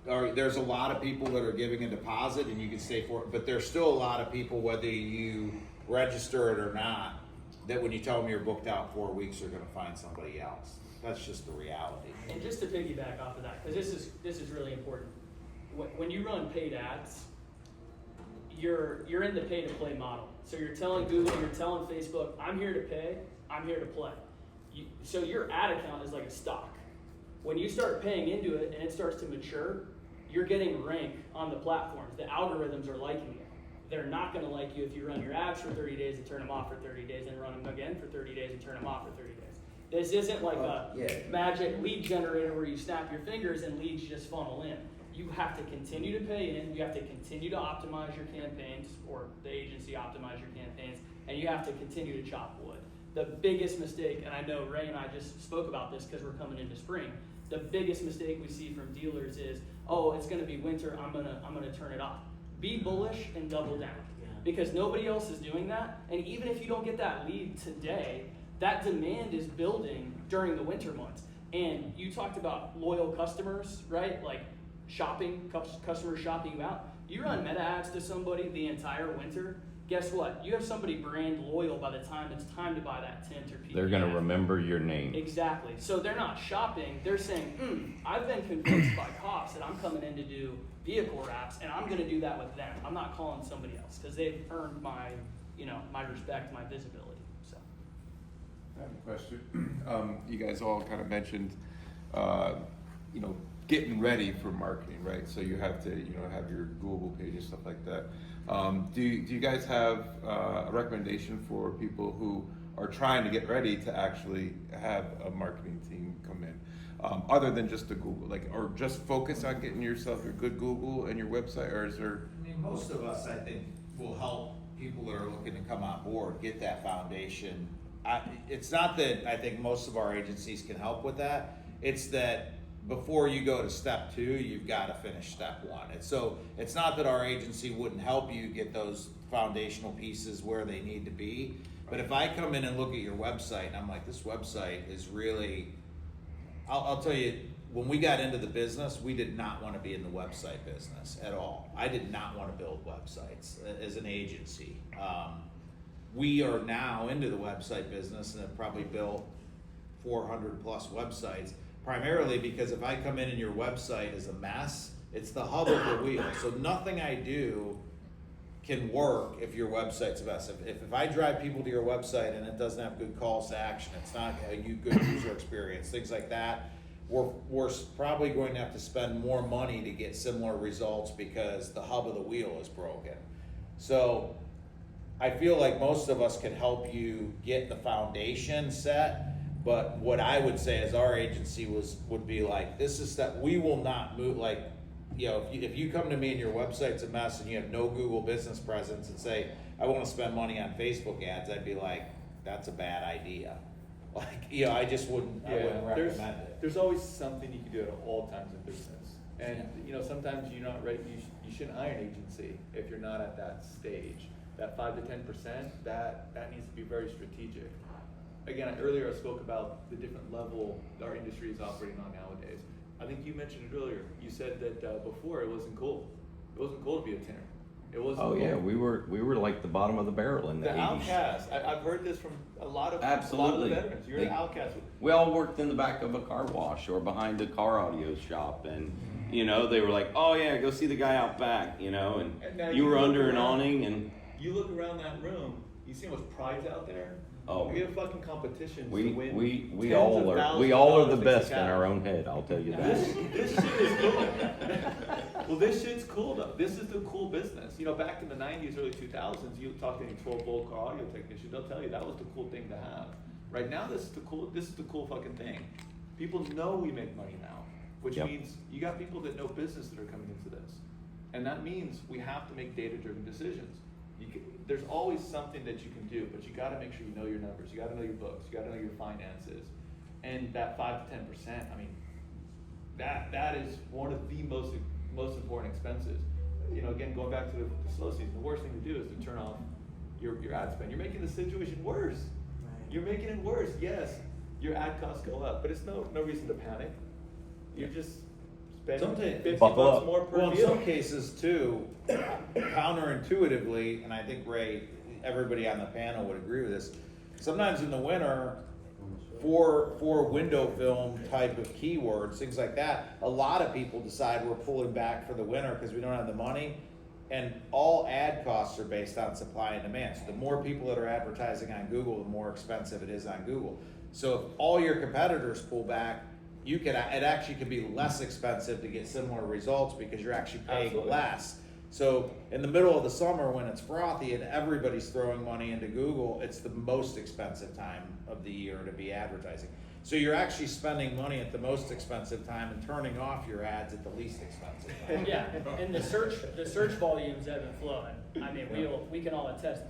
there's a lot of people that are giving a deposit and you can stay for it, but there's still a lot of people, whether you register it or not, that when you tell them you're booked out 4 weeks, you're gonna find somebody else. That's just the reality. And just to piggyback off of that, because this is really important. When you run paid ads, you're in the pay to play model. So you're telling Google, you're telling Facebook, I'm here to pay, I'm here to play. So your ad account is like a stock. When you start paying into it and it starts to mature, you're getting rank on the platforms. The algorithms are liking you. They're not going to like you if you run your ads for 30 days and turn them off for 30 days and run them again for 30 days and turn them off for 30 days. This isn't like a magic lead generator where you snap your fingers and leads just funnel in. You have to continue to pay in, you have to continue to optimize your campaigns, or the agency optimize your campaigns, and you have to continue to chop wood. The biggest mistake, and I know Ray and I just spoke about this because we're coming into spring, the biggest mistake we see from dealers is, oh, it's gonna be winter, I'm gonna turn it off. Be bullish and double down, because nobody else is doing that, and even if you don't get that lead today, that demand is building during the winter months. And you talked about loyal customers, right? Like customers shopping you out. You run meta ads to somebody the entire winter, guess what? You have somebody brand loyal by the time it's time to buy that tint or PPF. They're going to remember your name. Exactly. So they're not shopping. They're saying, I've been convinced by cops that I'm coming in to do vehicle wraps, and I'm going to do that with them. I'm not calling somebody else because they've earned my respect, my visibility. So. I have a question. You guys all kind of mentioned, getting ready for marketing, right? So you have to, have your Google page and stuff like that. Do you guys have a recommendation for people who are trying to get ready to actually have a marketing team come in, other than just the Google, or just focus on getting yourself a good Google and your website, or is there? I mean, most of us, I think, will help people that are looking to come on board get that foundation. It's not that I think most of our agencies can help with that. It's that before you go to step 2, you've got to finish step 1. And so it's not that our agency wouldn't help you get those foundational pieces where they need to be. But if I come in and look at your website and I'm like, this website is really, I'll tell you, when we got into the business, we did not want to be in the website business at all. I did not want to build websites as an agency. We are now into the website business and have probably built 400 plus websites, primarily because if I come in and your website is a mess, it's the hub of the wheel. So nothing I do can work if your website's a mess. If I drive people to your website and it doesn't have good calls to action, it's not a good user experience, things like that, we're probably going to have to spend more money to get similar results because the hub of the wheel is broken. So I feel like most of us can help you get the foundation set, but what I would say is our agency would be like, this is that we will not move, if you come to me and your website's a mess and you have no Google business presence and say, I want to spend money on Facebook ads, I'd be like, that's a bad idea. I just wouldn't recommend it. There's always something you can do at all times in business. And, sometimes you're not ready, you shouldn't hire an agency if you're not at that stage. That 5 to 10%, that needs to be very strategic. Again, earlier I spoke about the different level our industry is operating on nowadays. I think you mentioned it earlier. You said that before it wasn't cool. It wasn't cool to be a tinner. It wasn't cool. Yeah, we were like the bottom of the barrel in the 80s. Outcast. I've heard this from a lot of Absolutely. veterans. You're an outcast. We all worked in the back of a car wash or behind a car audio shop, and they were like, oh yeah, go see the guy out back, and you were under an awning and. You look around that room, you see how much pride's out there? Oh, we have fucking competitions to win. We all are the best in our own head, I'll tell you that. This shit is cool. Well, this shit's cool though. This is the cool business. Back in the 90s, early 2000s, you talk to any 12-volt car audio technician, they'll tell you that was the cool thing to have. Right now, this is the cool fucking thing. People know we make money now, which means you got people that know business that are coming into this. And that means we have to make data-driven decisions. There's always something that you can do, but you got to make sure you know your numbers. You got to know your books. You got to know your finances, and that 5 to 10%. I mean, that is one of the most important expenses. Again, going back to the slow season, the worst thing to do is to turn off your ad spend. You're making the situation worse. Right. You're making it worse. Yes, your ad costs go up, but it's no reason to panic. You just spend Sometimes- $50 Buckle more per Well, in deal. some cases too, counterintuitively, and I think Ray, everybody on the panel would agree with this. Sometimes in the winter, for window film type of keywords, things like that, a lot of people decide we're pulling back for the winter because we don't have the money. And all ad costs are based on supply and demand. So the more people that are advertising on Google, the more expensive it is on Google. So if all your competitors pull back, it actually could be less expensive to get similar results because you're actually paying Absolutely. less. So in the middle of the summer when it's frothy and everybody's throwing money into Google, it's the most expensive time of the year to be advertising. So you're actually spending money at the most expensive time and turning off your ads at the least expensive time. Yeah, and the search volumes ebb and flow. And I mean, we can all attest.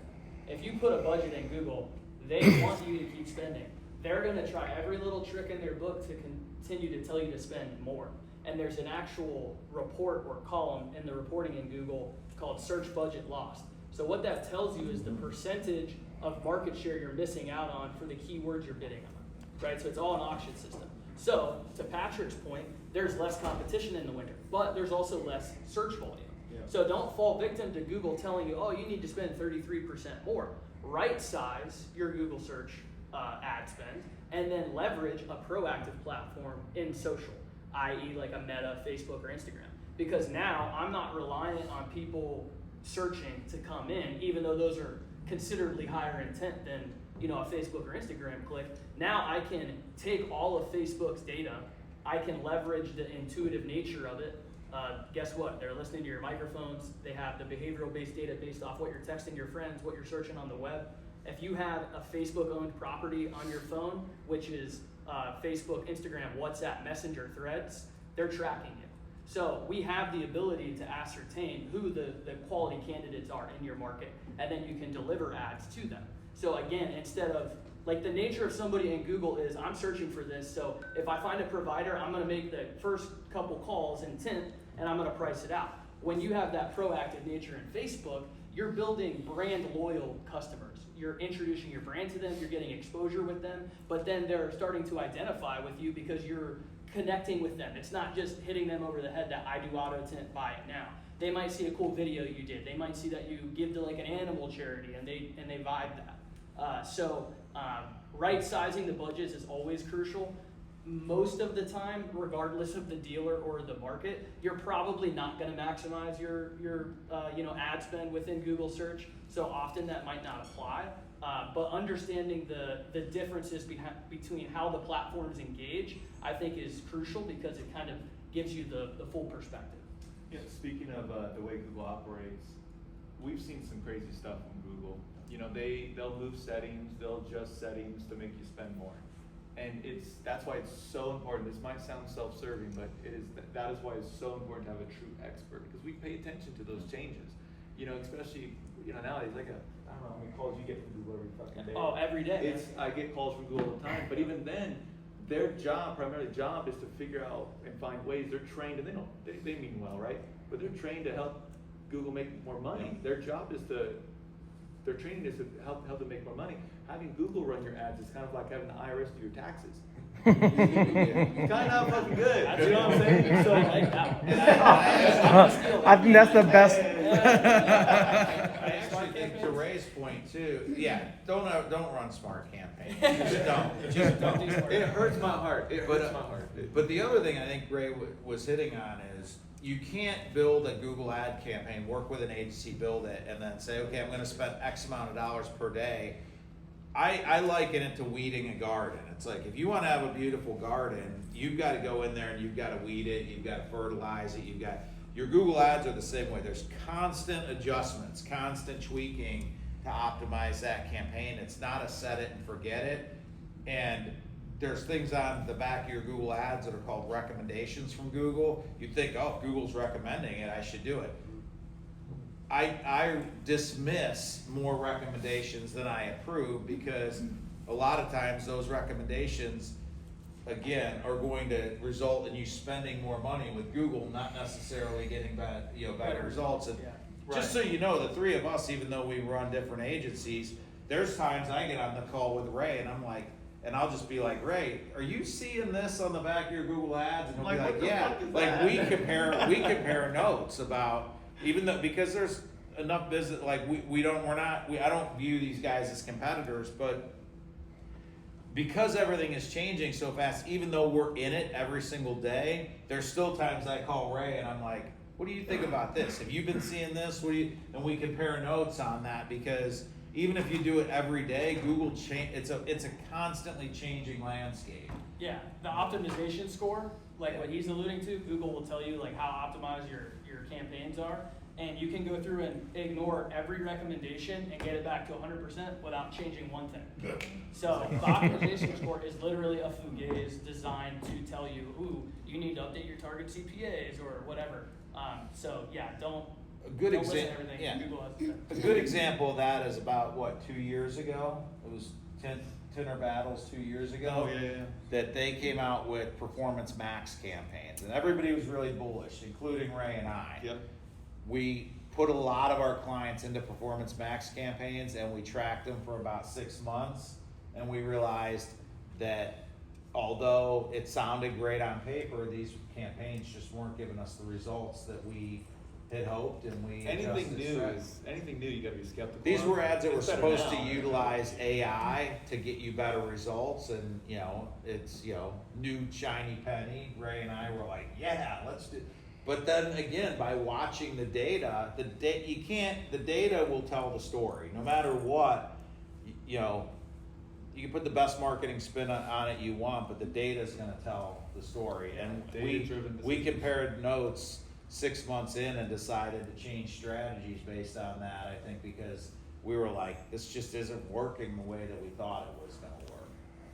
If you put a budget in Google, they want you to keep spending. They're going to try every little trick in their book to continue to tell you to spend more. And there's an actual report or column in the reporting in Google called search budget lost. So what that tells you is the percentage of market share you're missing out on for the keywords you're bidding on, right? So it's all an auction system. So to Patrick's point, there's less competition in the winter, but there's also less search volume. Yeah. So don't fall victim to Google telling you, oh, you need to spend 33% more. Right size your Google search ad spend, and then leverage a proactive platform in social, i.e. like a Meta, Facebook, or Instagram. Because now I'm not reliant on people searching to come in, even though those are considerably higher intent than a Facebook or Instagram click. Now I can take all of Facebook's data, I can leverage the intuitive nature of it. Guess what? They're listening to your microphones. They have the behavioral based data based off what you're texting your friends, what you're searching on the web. If you have a Facebook-owned property on your phone, which is Facebook, Instagram, WhatsApp, Messenger, Threads, they're tracking you. So we have the ability to ascertain who the quality candidates are in your market, and then you can deliver ads to them. So again, instead of, like, the nature of somebody in Google is, I'm searching for this, so if I find a provider, I'm going to make the first couple calls intent, and I'm going to price it out. When you have that proactive nature in Facebook, you're building brand loyal customers. You're introducing your brand to them, you're getting exposure with them, but then they're starting to identify with you because you're connecting with them. It's not just hitting them over the head that I do auto tint, buy it now. They might see a cool video you did. They might see that you give to like an animal charity and they vibe that. So right sizing the budgets is always crucial. Most of the time, regardless of the dealer or the market, you're probably not going to maximize your ad spend within Google search. So often that might not apply. But understanding the differences between how the platforms engage, I think, is crucial because it kind of gives you the full perspective. Yeah, speaking of the way Google operates, we've seen some crazy stuff from Google. They'll move settings, they'll adjust settings to make you spend more. And that's why it's so important. This might sound self-serving, but that is why it's so important to have a true expert, because we pay attention to those changes. Especially nowadays, I don't know how many calls you get from Google every fucking day. Oh, every day. I get calls from Google all the time, but even then, their primary job is to figure out and find ways. They're trained, and they mean well, right? But they're trained to help Google make more money. Their job is their training is to help them make more money. Having Google run your ads is kind of like having the IRS do your taxes. It's kind of fucking good. You know what I'm saying? So, I think that's the best. I actually think to Ray's point too, don't run smart campaigns. Just don't. It hurts my heart. But the other thing I think Ray was hitting on is, you can't build a Google ad campaign, work with an agency, build it, and then say, okay, I'm going to spend X amount of dollars per day. I liken it to weeding a garden. It's like, if you want to have a beautiful garden, you've got to go in there and you've got to weed it, you've got to fertilize it, your Google ads are the same way. There's constant adjustments, constant tweaking to optimize that campaign. It's not a set it and forget it. And there's things on the back of your Google ads that are called recommendations from Google. You think, oh, if Google's recommending it, I should do it. I dismiss more recommendations than I approve, because a lot of times those recommendations, again, are going to result in you spending more money with Google, not necessarily getting better results. And just so you know, the three of us, even though we run different agencies, there's times I get on the call with Ray and I'm like, and I'll just be like, Ray, are you seeing this on the back of your Google Ads? And he'll Like, be what like, the yeah. fuck is Like that? we compare notes about, even though, because there's enough business, like I don't view these guys as competitors, but because everything is changing so fast, even though we're in it every single day, there's still times I call Ray and I'm like, what do you think about this? Have you been seeing this? And we compare notes on that, because even if you do it every day, Google it's a constantly changing landscape. Yeah, the optimization score, like what he's alluding to, Google will tell you like how optimized your campaigns are, and you can go through and ignore every recommendation and get it back to 100% without changing one thing. So the optimization score is literally a fugazi designed to tell you, ooh, you need to update your target CPAs or whatever. So yeah, don't listen to everything Google has to say. A good example of that is about, 2 years ago? It was Tenor Battles 2 years ago. Oh, yeah. That they came out with Performance Max campaigns, and everybody was really bullish, including Ray and I. Yep. We put a lot of our clients into Performance Max campaigns, and we tracked them for about 6 months, and we realized that although it sounded great on paper, these campaigns just weren't giving us the results that we had hoped, and we Anything adjusted new, you gotta be skeptical. These were ads that were It's better supposed now, to right? utilize AI to get you better results, and it's new shiny penny. Ray and I were like, yeah, let's do. But then again, by watching the data, the data will tell the story. No matter what, you can put the best marketing spin on it you want, but the data is going to tell the story. And we compared notes 6 months in and decided to change strategies based on that. I think because we were like, this just isn't working the way that we thought it was going to work.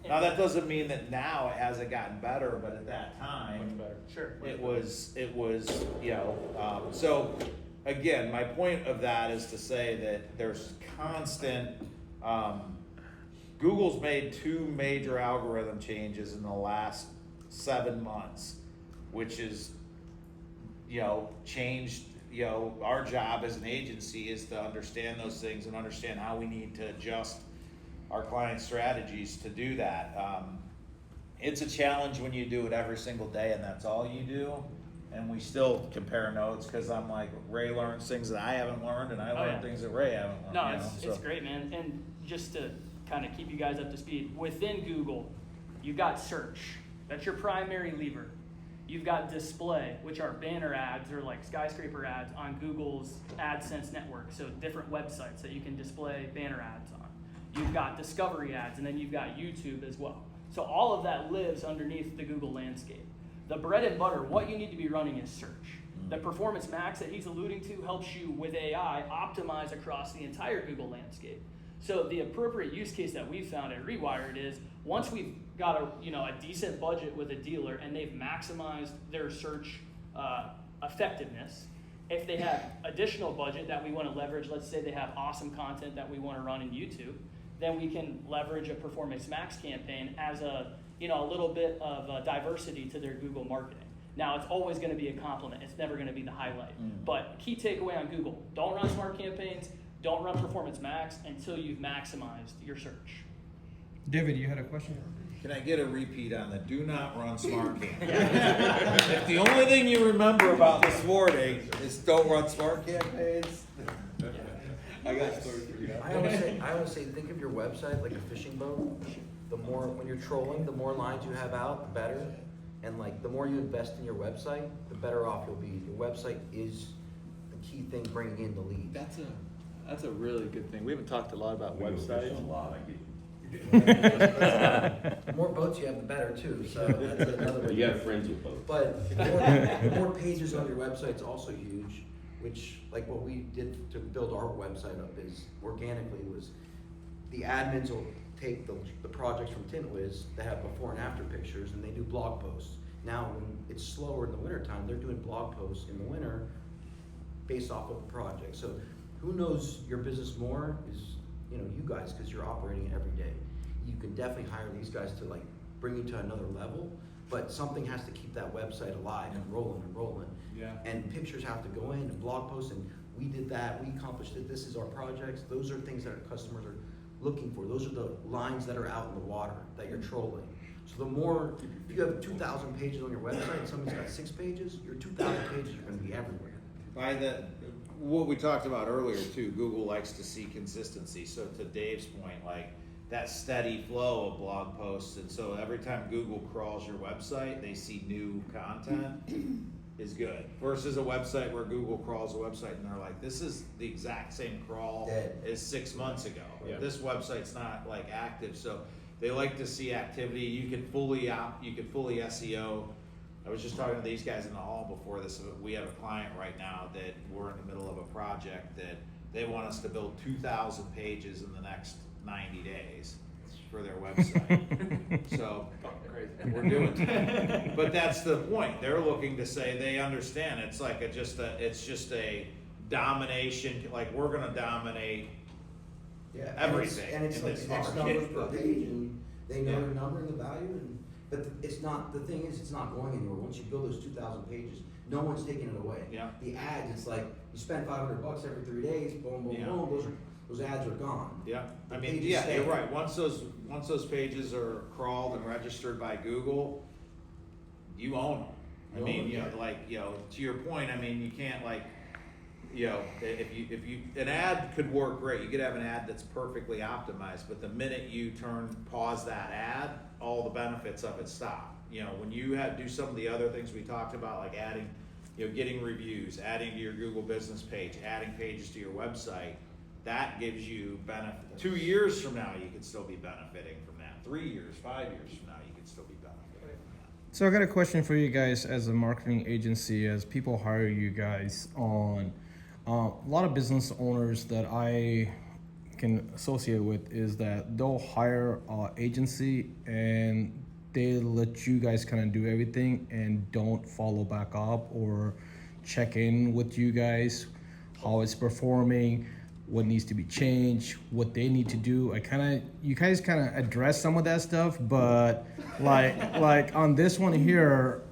Now that doesn't mean that now it hasn't gotten better, but at that time, Much better. Sure. it was so again, my point of that is to say that there's constant, Google's made 2 major algorithm changes in the last 7 months, which is, changed, our job as an agency is to understand those things and understand how we need to adjust our client strategies to do that. It's a challenge when you do it every single day and that's all you do. And we still compare notes because I'm like, Ray learns things that I haven't learned, and I learn things that Ray haven't learned. No, it's great, man. And just to kind of keep you guys up to speed, within Google, you've got search. That's your primary lever. You've got display, which are banner ads or like skyscraper ads on Google's AdSense network. So different websites that you can display banner ads on. You've got discovery ads, and then you've got YouTube as well. So all of that lives underneath the Google landscape. The bread and butter, what you need to be running is search. The Performance Max that he's alluding to helps you with AI optimize across the entire Google landscape. So the appropriate use case that we found at Rewired is once we've got a decent budget with a dealer and they've maximized their search effectiveness, if they have additional budget that we want to leverage, let's say they have awesome content that we want to run in YouTube, then we can leverage a Performance Max campaign as a little bit of diversity to their Google marketing. Now, it's always going to be a compliment. It's never going to be the highlight. But key takeaway on Google, don't run smart campaigns, don't run Performance Max until you've maximized your search. David, you had a question? Can I get a repeat on the do not run smart campaigns? If the only thing you remember about this morning is don't run smart campaigns, I got stories for you. I always say, think of your website like a fishing boat. The more, when you're trolling, the more lines you have out, the better. And like, the more you invest in your website, the better off you'll be. Your website is the key thing bringing in the lead. That's a really good thing. We haven't talked a lot about websites. The more boats you have, the better too. So that's another way. You have friends with boats. But the more pages on your website is also huge. Which, like what we did to build our website up is organically was the admins will take the projects from TintWiz that have before and after pictures and they do blog posts. Now when it's slower in the wintertime, they're doing blog posts in the winter based off of the project. So who knows your business more is you guys, because you're operating it every day. You can definitely hire these guys to like bring you to another level, but something has to keep that website alive and rolling and rolling. Yeah. And pictures have to go in and blog posts, and we did that, we accomplished it, this is our projects. Those are things that our customers are looking for. Those are the lines that are out in the water that you're trolling. So the more, if you have 2,000 pages on your website and somebody's got 6 pages, your 2,000 pages are gonna be everywhere. What we talked about earlier too, Google likes to see consistency. So to Dave's point, like that steady flow of blog posts, and so every time Google crawls your website, they see new content is good. Versus a website where Google crawls a website and they're like, this is the exact same crawl as 6 months ago. Yeah. This website's not like active, so they like to see activity. You can fully SEO. I was just talking to these guys in the hall before this. We have a client right now that we're in the middle of a project that they want us to build 2,000 pages in the next 90 days for their website. So we're doing that. But that's the point. They're looking to say they understand it's like it's just a domination, like we're gonna dominate everything. And it's in like this X market. numbers per page, and they know the number and the value, but it's not, the thing is, it's not going anywhere. Once you build those 2,000 pages, no one's taking it away. Yeah. The ads, it's like, you spend $500 every 3 days, boom, boom, Yeah. boom, those ads are gone. Yeah, The I mean, pages yeah, stay. you're right. Once those pages are crawled and registered by Google, you own them. I You mean, own them, to your point, I mean, you can't if you an ad could work great. You could have an ad that's perfectly optimized, but the minute you pause that ad, all the benefits of it stop. When you do some of the other things we talked about, like adding, getting reviews, adding to your Google business page, adding pages to your website, that gives you benefit. 2 years from now, you could still be benefiting from that. 3 years, 5 years from now, you could still be benefiting from that. So I got a question for you guys as a marketing agency, as people hire you guys on. A lot of business owners that I can associate with is that they'll hire an agency and they let you guys kind of do everything and don't follow back up or check in with you guys, how it's performing, what needs to be changed, what they need to do. You guys kind of address some of that stuff, but like on this one here,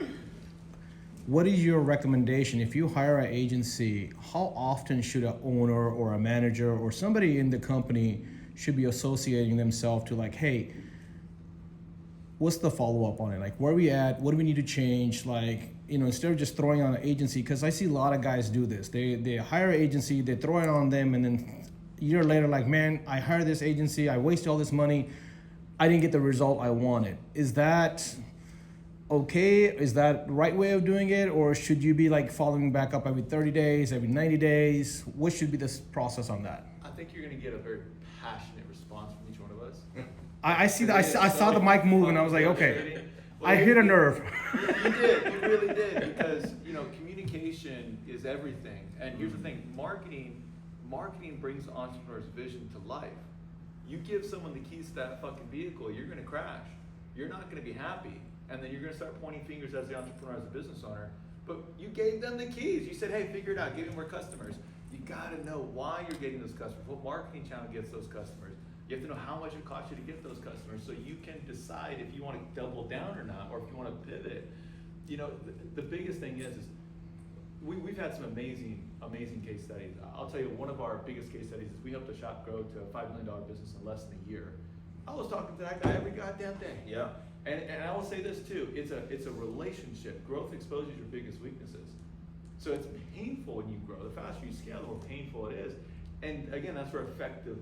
what is your recommendation? If you hire an agency, how often should an owner or a manager or somebody in the company should be associating themselves to, like, hey, what's the follow-up on it? Like, where are we at? What do we need to change? Like, instead of just throwing on an agency, because I see a lot of guys do this. They hire an agency, they throw it on them, and then a year later, like, man, I hired this agency, I wasted all this money, I didn't get the result I wanted. Is that okay? Is that the right way of doing it? Or should you be like following back up every 30 days, every 90 days? What should be the process on that? I think you're gonna get a very passionate response from each one of us. I see that. I saw the mic move and I was like, okay, I hit a nerve. You did, you really did, because communication is everything. And here's the thing, marketing brings entrepreneurs' vision to life. You give someone the keys to that fucking vehicle, you're gonna crash. You're not gonna be happy. And then you're gonna start pointing fingers as the entrepreneur, as the business owner. But you gave them the keys. You said, hey, figure it out, get more customers. You gotta know why you're getting those customers, what marketing channel gets those customers. You have to know how much it costs you to get those customers so you can decide if you want to double down or not, or if you want to pivot. The biggest thing is we've had some amazing case studies. I'll tell you, one of our biggest case studies is we helped a shop grow to a $5 million business in less than a year. I was talking to that guy every goddamn day. Yeah. And I will say this too, it's a relationship. Growth exposes your biggest weaknesses. So it's painful when you grow. The faster you scale, the more painful it is. And again, that's where effective,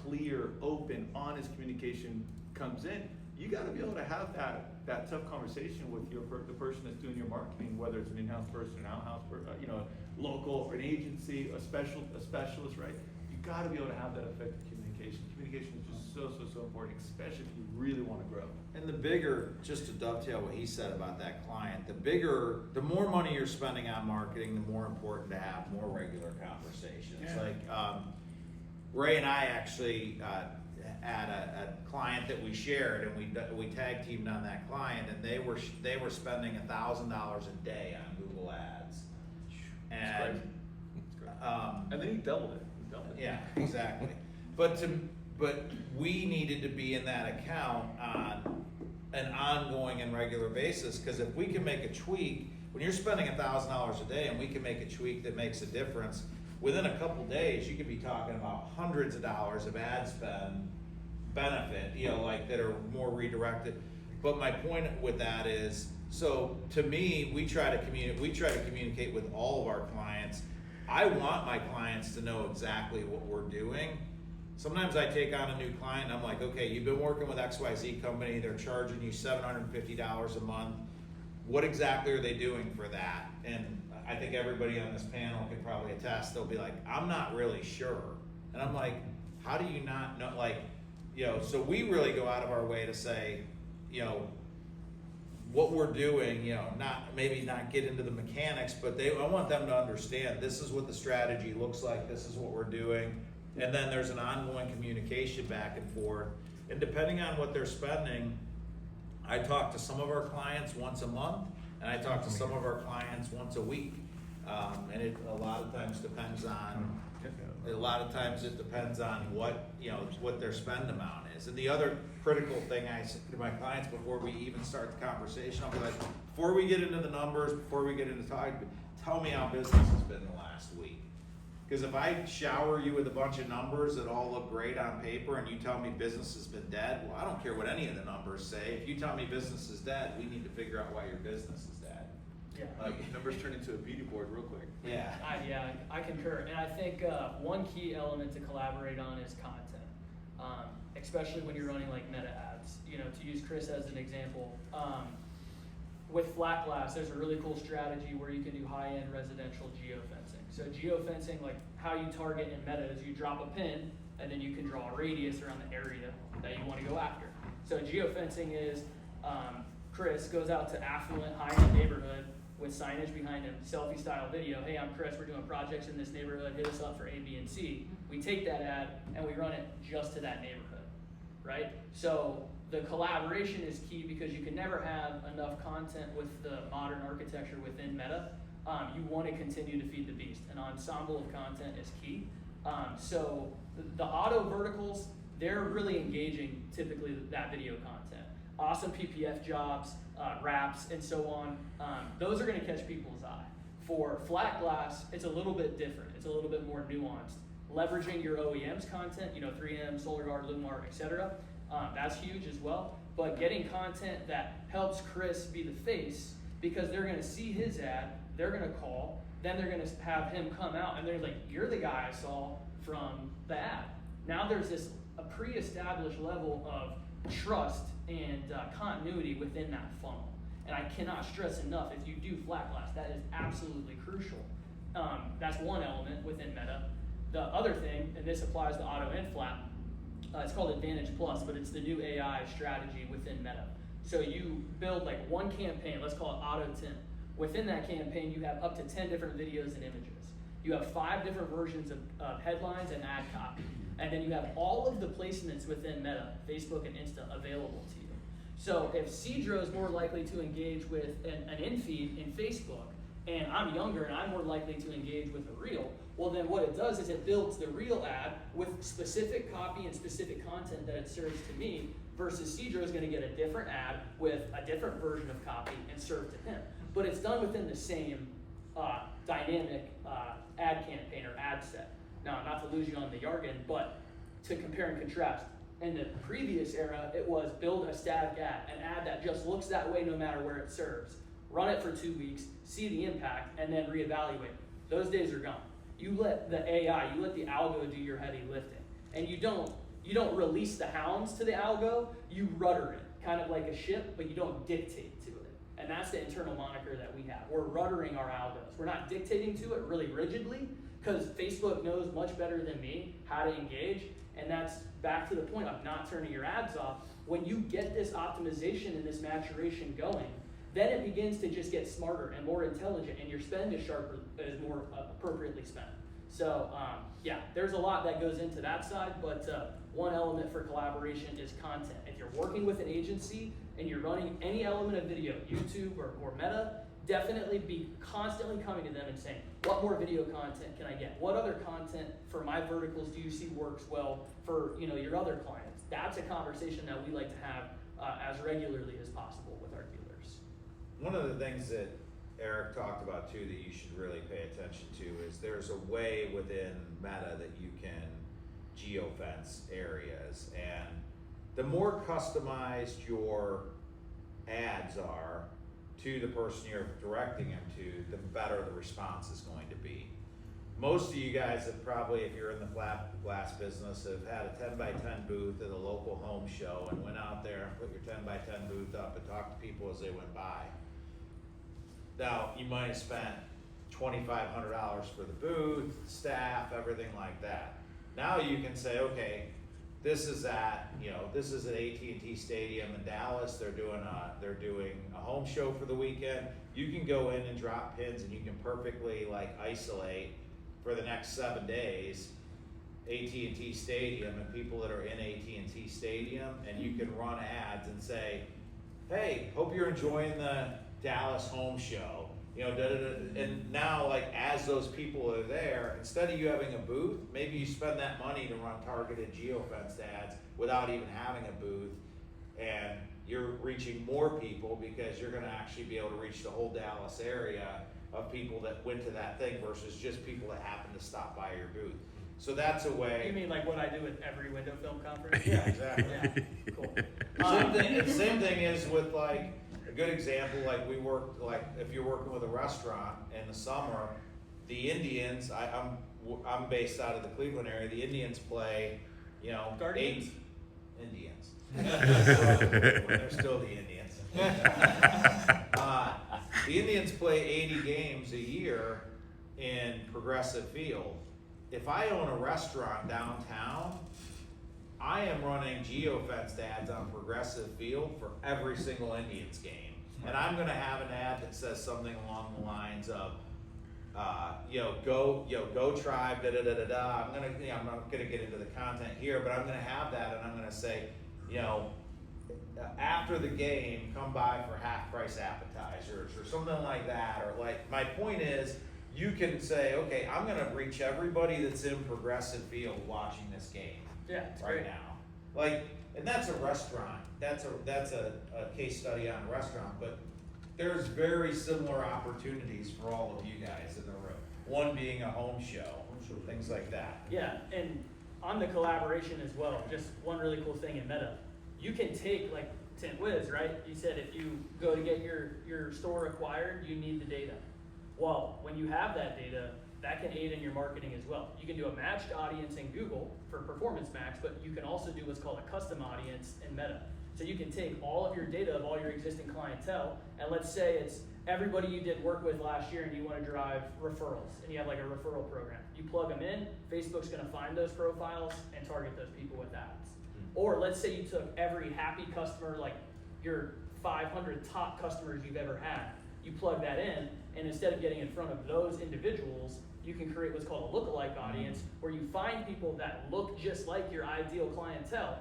clear, open, honest communication comes in. You got to be able to have that tough conversation with the person that's doing your marketing, whether it's an in-house person, an out-house person, local or an agency, a specialist, right? You got to be able to have that effective communication. Communication is just so important, especially if you really want to grow. And the bigger, just to dovetail what he said about that client, the more money you're spending on marketing, the more important to have more regular conversations. Yeah. Like Ray and I actually had a client that we shared, and we tag teamed on that client, and they were spending $1,000 a day on Google Ads, and and then he doubled it. Yeah, exactly. But we needed to be in that account on an ongoing and regular basis, because if we can make a tweak, when you're spending $1,000 a day and we can make a tweak that makes a difference, within a couple days you could be talking about hundreds of dollars of ad spend benefit, you know, like that are more redirected. But my point with that is, so to me, we try to communicate with all of our clients. I want my clients to know exactly what we're doing. Sometimes I take on a new client and I'm like, okay, you've been working with XYZ company, they're charging you $750 a month. What exactly are they doing for that? And I think everybody on this panel can probably attest. They'll be like, I'm not really sure. And I'm like, how do you not know? Like, you know, so we really go out of our way to say, you know, what we're doing, you know, maybe not get into the mechanics, but I want them to understand this is what the strategy looks like, this is what we're doing, and then there's an ongoing communication back and forth. And depending on what they're spending, I talk to some of our clients once a month, and I talk to some of our clients once a week. And it a lot of times it depends on what, you know, what their spend amount is. And the other critical thing I say to my clients before we even start the conversation, I'll be like, before we get into the numbers, before we get into talking, tell me how business has been the last week. Because if I shower you with a bunch of numbers that all look great on paper and you tell me business has been dead, well, I don't care what any of the numbers say. If you tell me business is dead, we need to figure out why your business is dead. Yeah. Numbers turn into a beauty board real quick. Yeah. I concur. And I think one key element to collaborate on is content, especially when you're running like meta ads. You know, to use Chris as an example, with flat glass, there's a really cool strategy where you can do high-end residential geofencing. So geofencing, like how you target in meta is you drop a pin and then you can draw a radius around the area that you want to go after. So geofencing is Chris goes out to affluent, high-end neighborhood with signage behind him, selfie style video. Hey, I'm Chris, we're doing projects in this neighborhood, hit us up for A, B, and C. We take that ad and we run it just to that neighborhood, right? So the collaboration is key because you can never have enough content with the modern architecture within Meta. You want to continue to feed the beast. An ensemble of content is key. So the auto verticals, they're really engaging typically that video content. Awesome PPF jobs, wraps, and so on. Those are going to catch people's eye. For flat glass, it's a little bit different. It's a little bit more nuanced. Leveraging your OEM's content, you know, 3M, SolarGuard, Lumar, etc. That's huge as well. But getting content that helps Chris be the face, because they're going to see his ad, they're going to call, then they're going to have him come out, and they're like, you're the guy I saw from the ad. Now there's a pre-established level of trust and continuity within that funnel. And I cannot stress enough, if you do flat glass, that is absolutely crucial. That's one element within Meta. The other thing, and this applies to auto and flat, it's called Advantage Plus, but it's the new AI strategy within Meta. So you build like one campaign, let's call it Auto Tint. Within that campaign, you have up to 10 different videos and images. You have 5 different versions of headlines and ad copy. And then you have all of the placements within Meta, Facebook and Insta, available to you. So if Cedro is more likely to engage with an in-feed in Facebook, and I'm younger and I'm more likely to engage with a reel, well then what it does is it builds the reel ad with specific copy and specific content that it serves to me, versus Cedro is going to get a different ad with a different version of copy and served to him. But it's done within the same dynamic ad campaign or ad set. Now, not to lose you on the jargon, but to compare and contrast, in the previous era, it was build a static ad, an ad that just looks that way no matter where it serves. Run it for 2 weeks, see the impact, and then reevaluate. Those days are gone. You let the AI, you let the algo do your heavy lifting. And you don't release the hounds to the algo, you rudder it, kind of like a ship, but you don't dictate to it. And that's the internal moniker that we have. We're ruddering our algos. We're not dictating to it really rigidly, because Facebook knows much better than me how to engage. And that's back to the point of not turning your ads off. When you get this optimization and this maturation going, then it begins to just get smarter and more intelligent, and your spend is sharper, is more appropriately spent. So yeah, there's a lot that goes into that side, but one element for collaboration is content. If you're working with an agency and you're running any element of video, YouTube or Meta, definitely be constantly coming to them and saying, what more video content can I get? What other content for my verticals do you see works well for your other clients? That's a conversation that we like to have as regularly as possible with our dealers. One of the things that Eric talked about too that you should really pay attention to is there's a way within Meta that you can geofence areas, and the more customized your ads are to the person you're directing them to, the better the response is going to be. Most of you guys have probably, if you're in the flat glass business, have had a 10 by 10 booth at a local home show and went out there and put your 10 by 10 booth up and talked to people as they went by. Now, you might have spent $2,500 for the booth, staff, everything like that. Now you can say, okay, this is at AT&T Stadium in Dallas. They're doing a home show for the weekend. You can go in and drop pins, and you can perfectly like isolate for the next 7 days AT&T Stadium and people that are in AT&T Stadium, and you can run ads and say, hey, hope you're enjoying the Dallas home show. You know, and now, like, as those people are there, instead of you having a booth, maybe you spend that money to run targeted geofenced ads without even having a booth, and you're reaching more people because you're going to actually be able to reach the whole Dallas area of people that went to that thing versus just people that happen to stop by your booth. So that's a way. You mean like what I do at every window film conference? Yeah, exactly. Yeah, cool. Same thing is with, like, a good example, like we work, like if you're working with a restaurant in the summer, the Indians, I'm based out of the Cleveland area, the Indians play, you know, Guardians? 8 Indians. They're still the Indians. The Indians play 80 games a year in Progressive Field. If I own a restaurant downtown, I am running geofenced ads on Progressive Field for every single Indians game. And I'm gonna have an ad that says something along the lines of, go tribe, da-da-da-da-da. I'm not gonna get into the content here, but I'm gonna have that, and I'm gonna say, after the game, come by for half price appetizers or something like that. Or like, my point is, you can say, okay, I'm gonna reach everybody that's in Progressive Field watching this game. Yeah, it's right great. now. Like, and that's a restaurant. That's a case study on a restaurant, but there's very similar opportunities for all of you guys in the room. One being a home show, things like that. Yeah, and on the collaboration as well, just one really cool thing in Meta, you can take, like Tint Wiz, right? You said if you go to get your store acquired, you need the data. Well, when you have that data, that can aid in your marketing as well. You can do a matched audience in Google for Performance Max, but you can also do what's called a custom audience in Meta. So you can take all of your data of all your existing clientele, and let's say it's everybody you did work with last year and you want to drive referrals, and you have like a referral program. You plug them in, Facebook's going to find those profiles and target those people with ads. Or let's say you took every happy customer, like your 500 top customers you've ever had, you plug that in, and instead of getting in front of those individuals, you can create what's called a lookalike audience, where you find people that look just like your ideal clientele,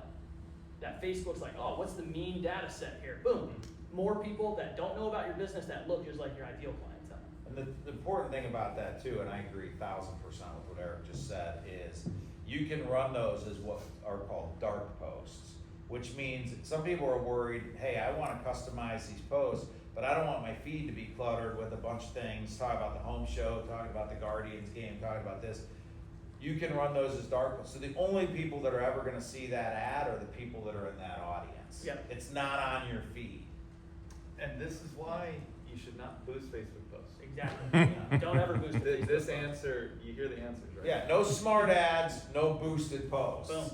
that Facebook's like, oh, what's the mean data set here? Boom. More people that don't know about your business that look just like your ideal clientele. And the important thing about that too, and I agree 1,000% with what Eric just said, is you can run those as what are called dark posts, which means some people are worried, hey, I want to customize these posts, but I don't want my feed to be cluttered with a bunch of things, talking about the home show, talking about the Guardians game, talking about this. You can run those as dark posts. So the only people that are ever going to see that ad are the people that are in that audience. Yep. It's not on your feed. And this is why you should not boost Facebook posts. Exactly. Don't ever boost a Facebook This post. answer, you hear the answers, right? Yeah, no smart ads, no boosted posts. Boom.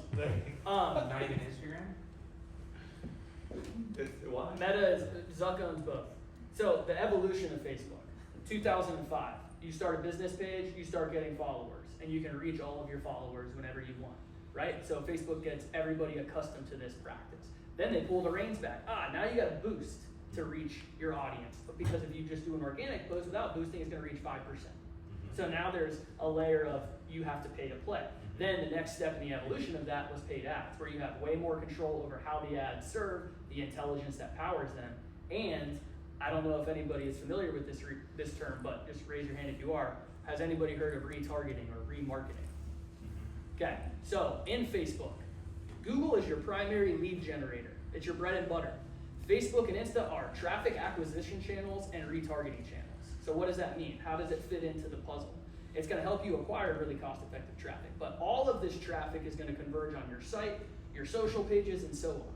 Not even Instagram? Why? Meta is, Zuck owns both. So the evolution of Facebook, 2005, you start a business page, you start getting followers, and you can reach all of your followers whenever you want, right? So Facebook gets everybody accustomed to this practice. Then they pull the reins back. Now you got to boost to reach your audience. But because if you just do an organic post without boosting, it's going to reach 5%. So now there's a layer of you have to pay to play. Then the next step in the evolution of that was paid ads, where you have way more control over how the ads serve, the intelligence that powers them, and I don't know if anybody is familiar with this term, but just raise your hand if you are. Has anybody heard of retargeting or remarketing? Okay, so in Facebook, Google is your primary lead generator. It's your bread and butter. Facebook and Insta are traffic acquisition channels and retargeting channels. So what does that mean? How does it fit into the puzzle? It's going to help you acquire really cost-effective traffic. But all of this traffic is going to converge on your site, your social pages, and so on.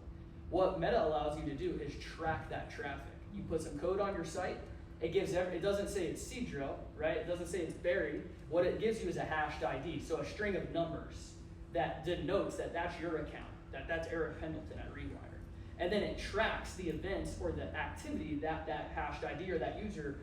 What Meta allows you to do is track that traffic. You put some code on your site. It doesn't say it's Cedro, right? It doesn't say it's buried. What it gives you is a hashed ID, so a string of numbers that denotes that that's your account, that's Eric Pendleton at Rewired. And then it tracks the events or the activity that hashed ID or that user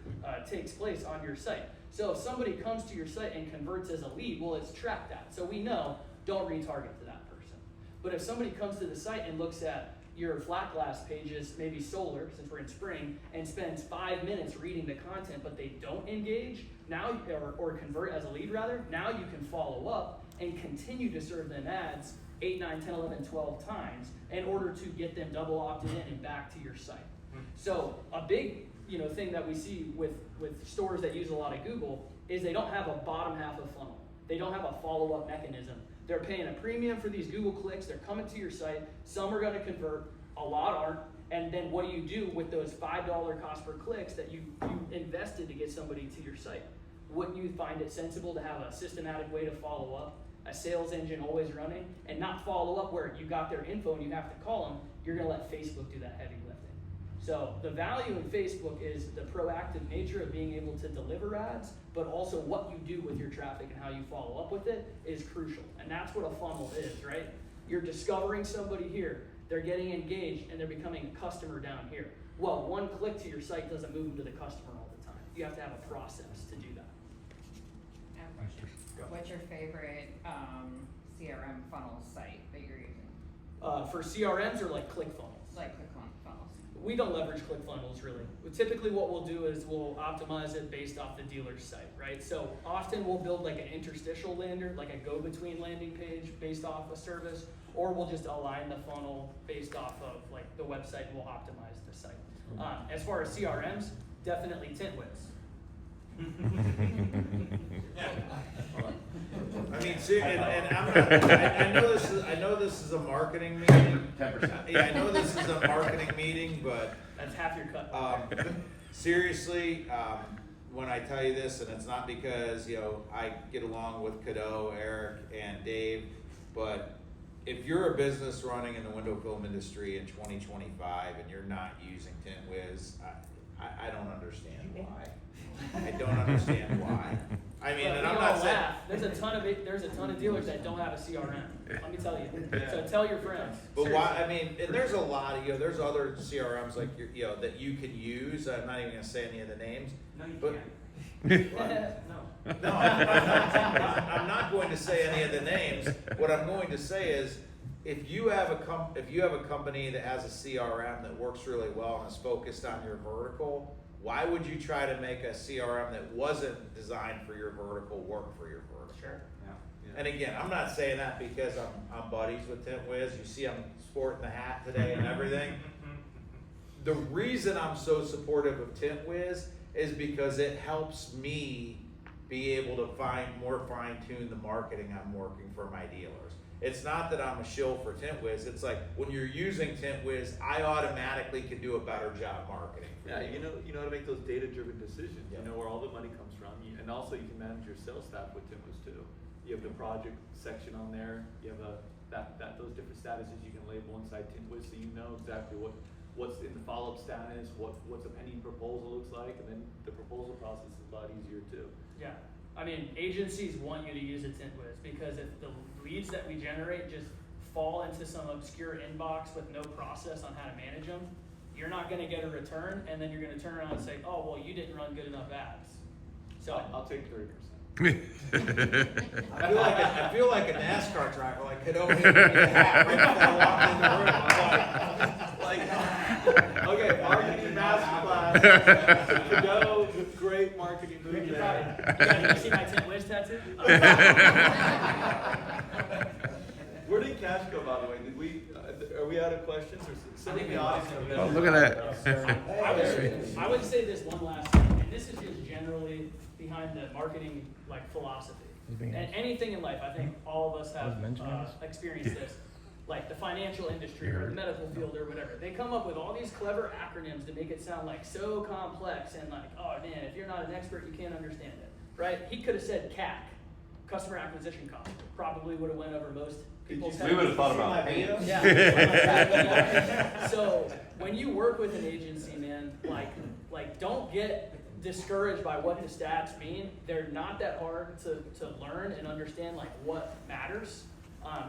takes place on your site. So if somebody comes to your site and converts as a lead, well, it's tracked that. So we know, don't retarget to that person. But if somebody comes to the site and looks at your flat glass pages, maybe solar, since we're in spring, and spends 5 minutes reading the content, but they don't engage, now, or convert as a lead rather, now you can follow up and continue to serve them ads 8, 9, 10, 11, 12 times in order to get them double opted in and back to your site. So a big thing that we see with stores that use a lot of Google is they don't have a bottom half of funnel. They don't have a follow-up mechanism. They're paying a premium for these Google clicks. They're coming to your site. Some are going to convert. A lot aren't. And then what do you do with those $5 cost per clicks that you invested to get somebody to your site? Wouldn't you find it sensible to have a systematic way to follow up, a sales engine always running, and not follow up where you got their info and you have to call them? You're going to let Facebook do that heavy lifting. So the value in Facebook is the proactive nature of being able to deliver ads, but also what you do with your traffic and how you follow up with it is crucial. And that's what a funnel is, right? You're discovering somebody here, they're getting engaged, and they're becoming a customer down here. Well, one click to your site doesn't move them to the customer all the time. You have to have a process to do that. I have a question. What's your favorite CRM funnel site that you're using? For CRMs or like ClickFunnels? Like ClickFunnels. We don't leverage ClickFunnels really. Typically what we'll do is we'll optimize it based off the dealer's site, right? So often we'll build like an interstitial lander, like a go-between landing page based off a service, or we'll just align the funnel based off of like the website and we'll optimize the site. As far as CRMs, definitely TintWiz. I mean, and I'm not, I know this is a marketing meeting. 10%. Yeah, I know this is a marketing meeting, but that's half your cut. Seriously, when I tell you this, and it's not because I get along with Cadeau, Eric, and Dave, but if you're a business running in the window film industry in 2025 and you're not using TintWiz, I don't understand why. I don't understand why. I mean, and I'm not saying there's a ton of dealers that don't have a CRM. Let me tell you. So tell your friends. But why? I mean, and there's a lot of there's other CRMs like that you can use. I'm not even going to say any of the names. No, you can't. No, I'm not going to say any of the names. What I'm going to say is, if you have a company that has a CRM that works really well and is focused on your vertical, why would you try to make a CRM that wasn't designed for your vertical work for your vertical? Sure. And again, I'm not saying that because I'm buddies with TintWiz. You see I'm sporting the hat today and everything. The reason I'm so supportive of TintWiz is because it helps me be able to more fine-tune the marketing I'm working for my dealers. It's not that I'm a shill for TintWiz. It's like when you're using TintWiz, I automatically can do a better job marketing. Yeah, you know how to make those data-driven decisions. You know where all the money comes from, and also you can manage your sales staff with TintWiz too. You have the project section on there. You have those different statuses you can label inside TintWiz, so you know exactly what's in the follow-up status, what's a pending proposal looks like, and then the proposal process is a lot easier too. Yeah, I mean, agencies want you to use a TintWiz because if the leads that we generate just fall into some obscure inbox with no process on how to manage them, you're not going to get a return, and then you're going to turn around and say, "Oh, well, you didn't run good enough ads." So I'll take 30%. I feel like a NASCAR driver, like hit over here with the hat right before I walked in the room. I'm like, Okay, marketing masterclass. Cadeau, great marketing move you there. see my TintWiz tattoo? Where did Cash go, by the way? Are we out of questions? Or somebody in the audience? Oh, look at that. I would say this one last thing, and this is just generally behind the marketing philosophy. And anything in life, I think all of us have experienced this. Like the financial industry or the medical field or whatever. They come up with all these clever acronyms to make it sound so complex and oh man, if you're not an expert, you can't understand it. right? He could have said CAC, customer acquisition cost. Probably would have went over most people's heads. We would have thought about paying. Yeah. So when you work with an agency, man, like don't get discouraged by what the stats mean. They're not that hard to learn and understand like what matters.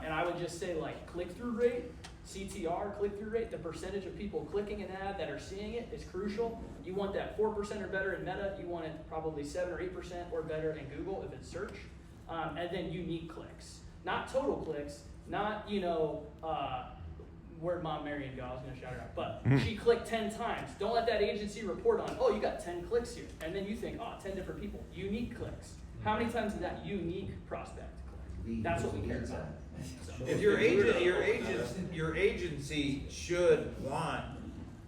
And I would just say like click-through rate, CTR, click-through rate, the percentage of people clicking an ad that are seeing it is crucial. You want that 4% or better in Meta. You want it probably 7 or 8% or better in Google if it's search. And then unique clicks, not total clicks, not, where'd Mom Marion go? I was gonna shout her out, but she clicked 10 times. Don't let that agency report on, oh, you got 10 clicks here. And then you think, oh, 10 different people. Unique clicks. How many times did that unique prospect click? That's what we care about. So. If your agency should want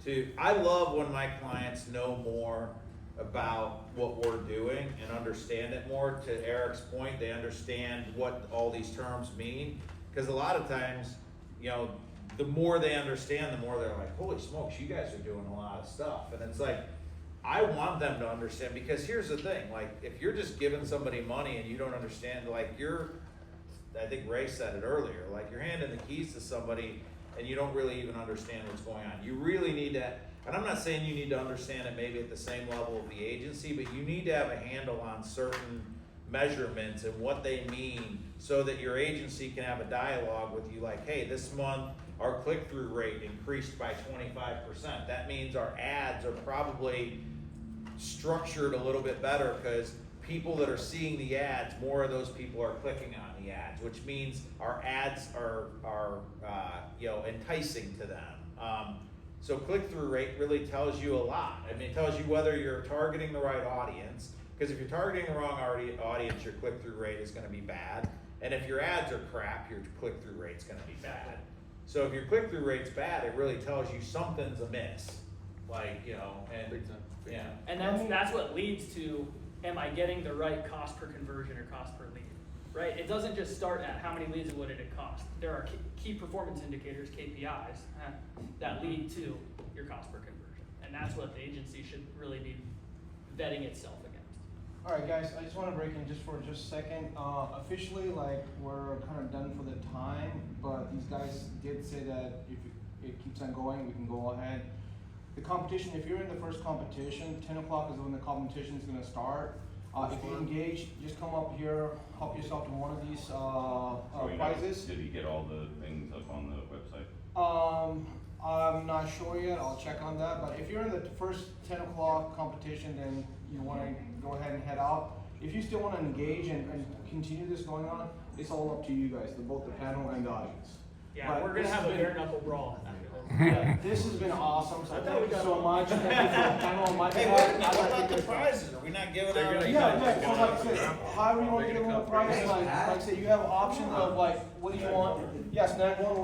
to, I love when my clients know more about what we're doing and understand it more. To Eric's point, they understand what all these terms mean. Because a lot of times, the more they understand, the more they're like, holy smokes, you guys are doing a lot of stuff. And it's like, I want them to understand, because here's the thing, like, if you're just giving somebody money and you don't understand, like, I think Ray said it earlier, like, you're handing the keys to somebody and you don't really even understand what's going on. You really need to, and I'm not saying you need to understand it maybe at the same level of the agency, but you need to have a handle on certain measurements and what they mean, so that your agency can have a dialogue with you like, hey, this month our click-through rate increased by 25%. That means our ads are probably structured a little bit better, because people that are seeing the ads, more of those people are clicking on the ads, which means our ads are enticing to them. So click-through rate really tells you a lot. I mean, it tells you whether you're targeting the right audience, because if you're targeting the wrong audience, your click-through rate is going to be bad. And if your ads are crap, your click-through rate's going to be bad. So if your click-through rate's bad, it really tells you something's amiss. Like, and yeah. And that's what leads to, am I getting the right cost per conversion or cost per lead, right? It doesn't just start at how many leads and what did it cost. There are key performance indicators, KPIs, that lead to your cost per conversion. And that's what the agency should really be vetting itself against. All right, guys, I just want to break in just a second. Officially, we're kind of done for the time, but these guys did say that if it keeps on going, we can go ahead. The competition, if you're in the first competition, 10 o'clock is when the competition is going to start. If you engage, just come up here, help yourself to one of these prizes. Did he get all the things up on the website? I'm not sure yet. I'll check on that. But if you're in the first 10 o'clock competition, then you want to go ahead and head out. If you still want to engage and continue this going on, it's all up to you guys, both the panel and the audience. Yeah, but we're going to have a bare knuckle brawl. Yeah, this has been awesome. So thank you so much. Thank you for the panel on my behalf. What about the prizes? Are we not giving out any? Yeah. So like I said, however you want to give them a prize, like I said, you have options of what do you want? Yes, 9-1.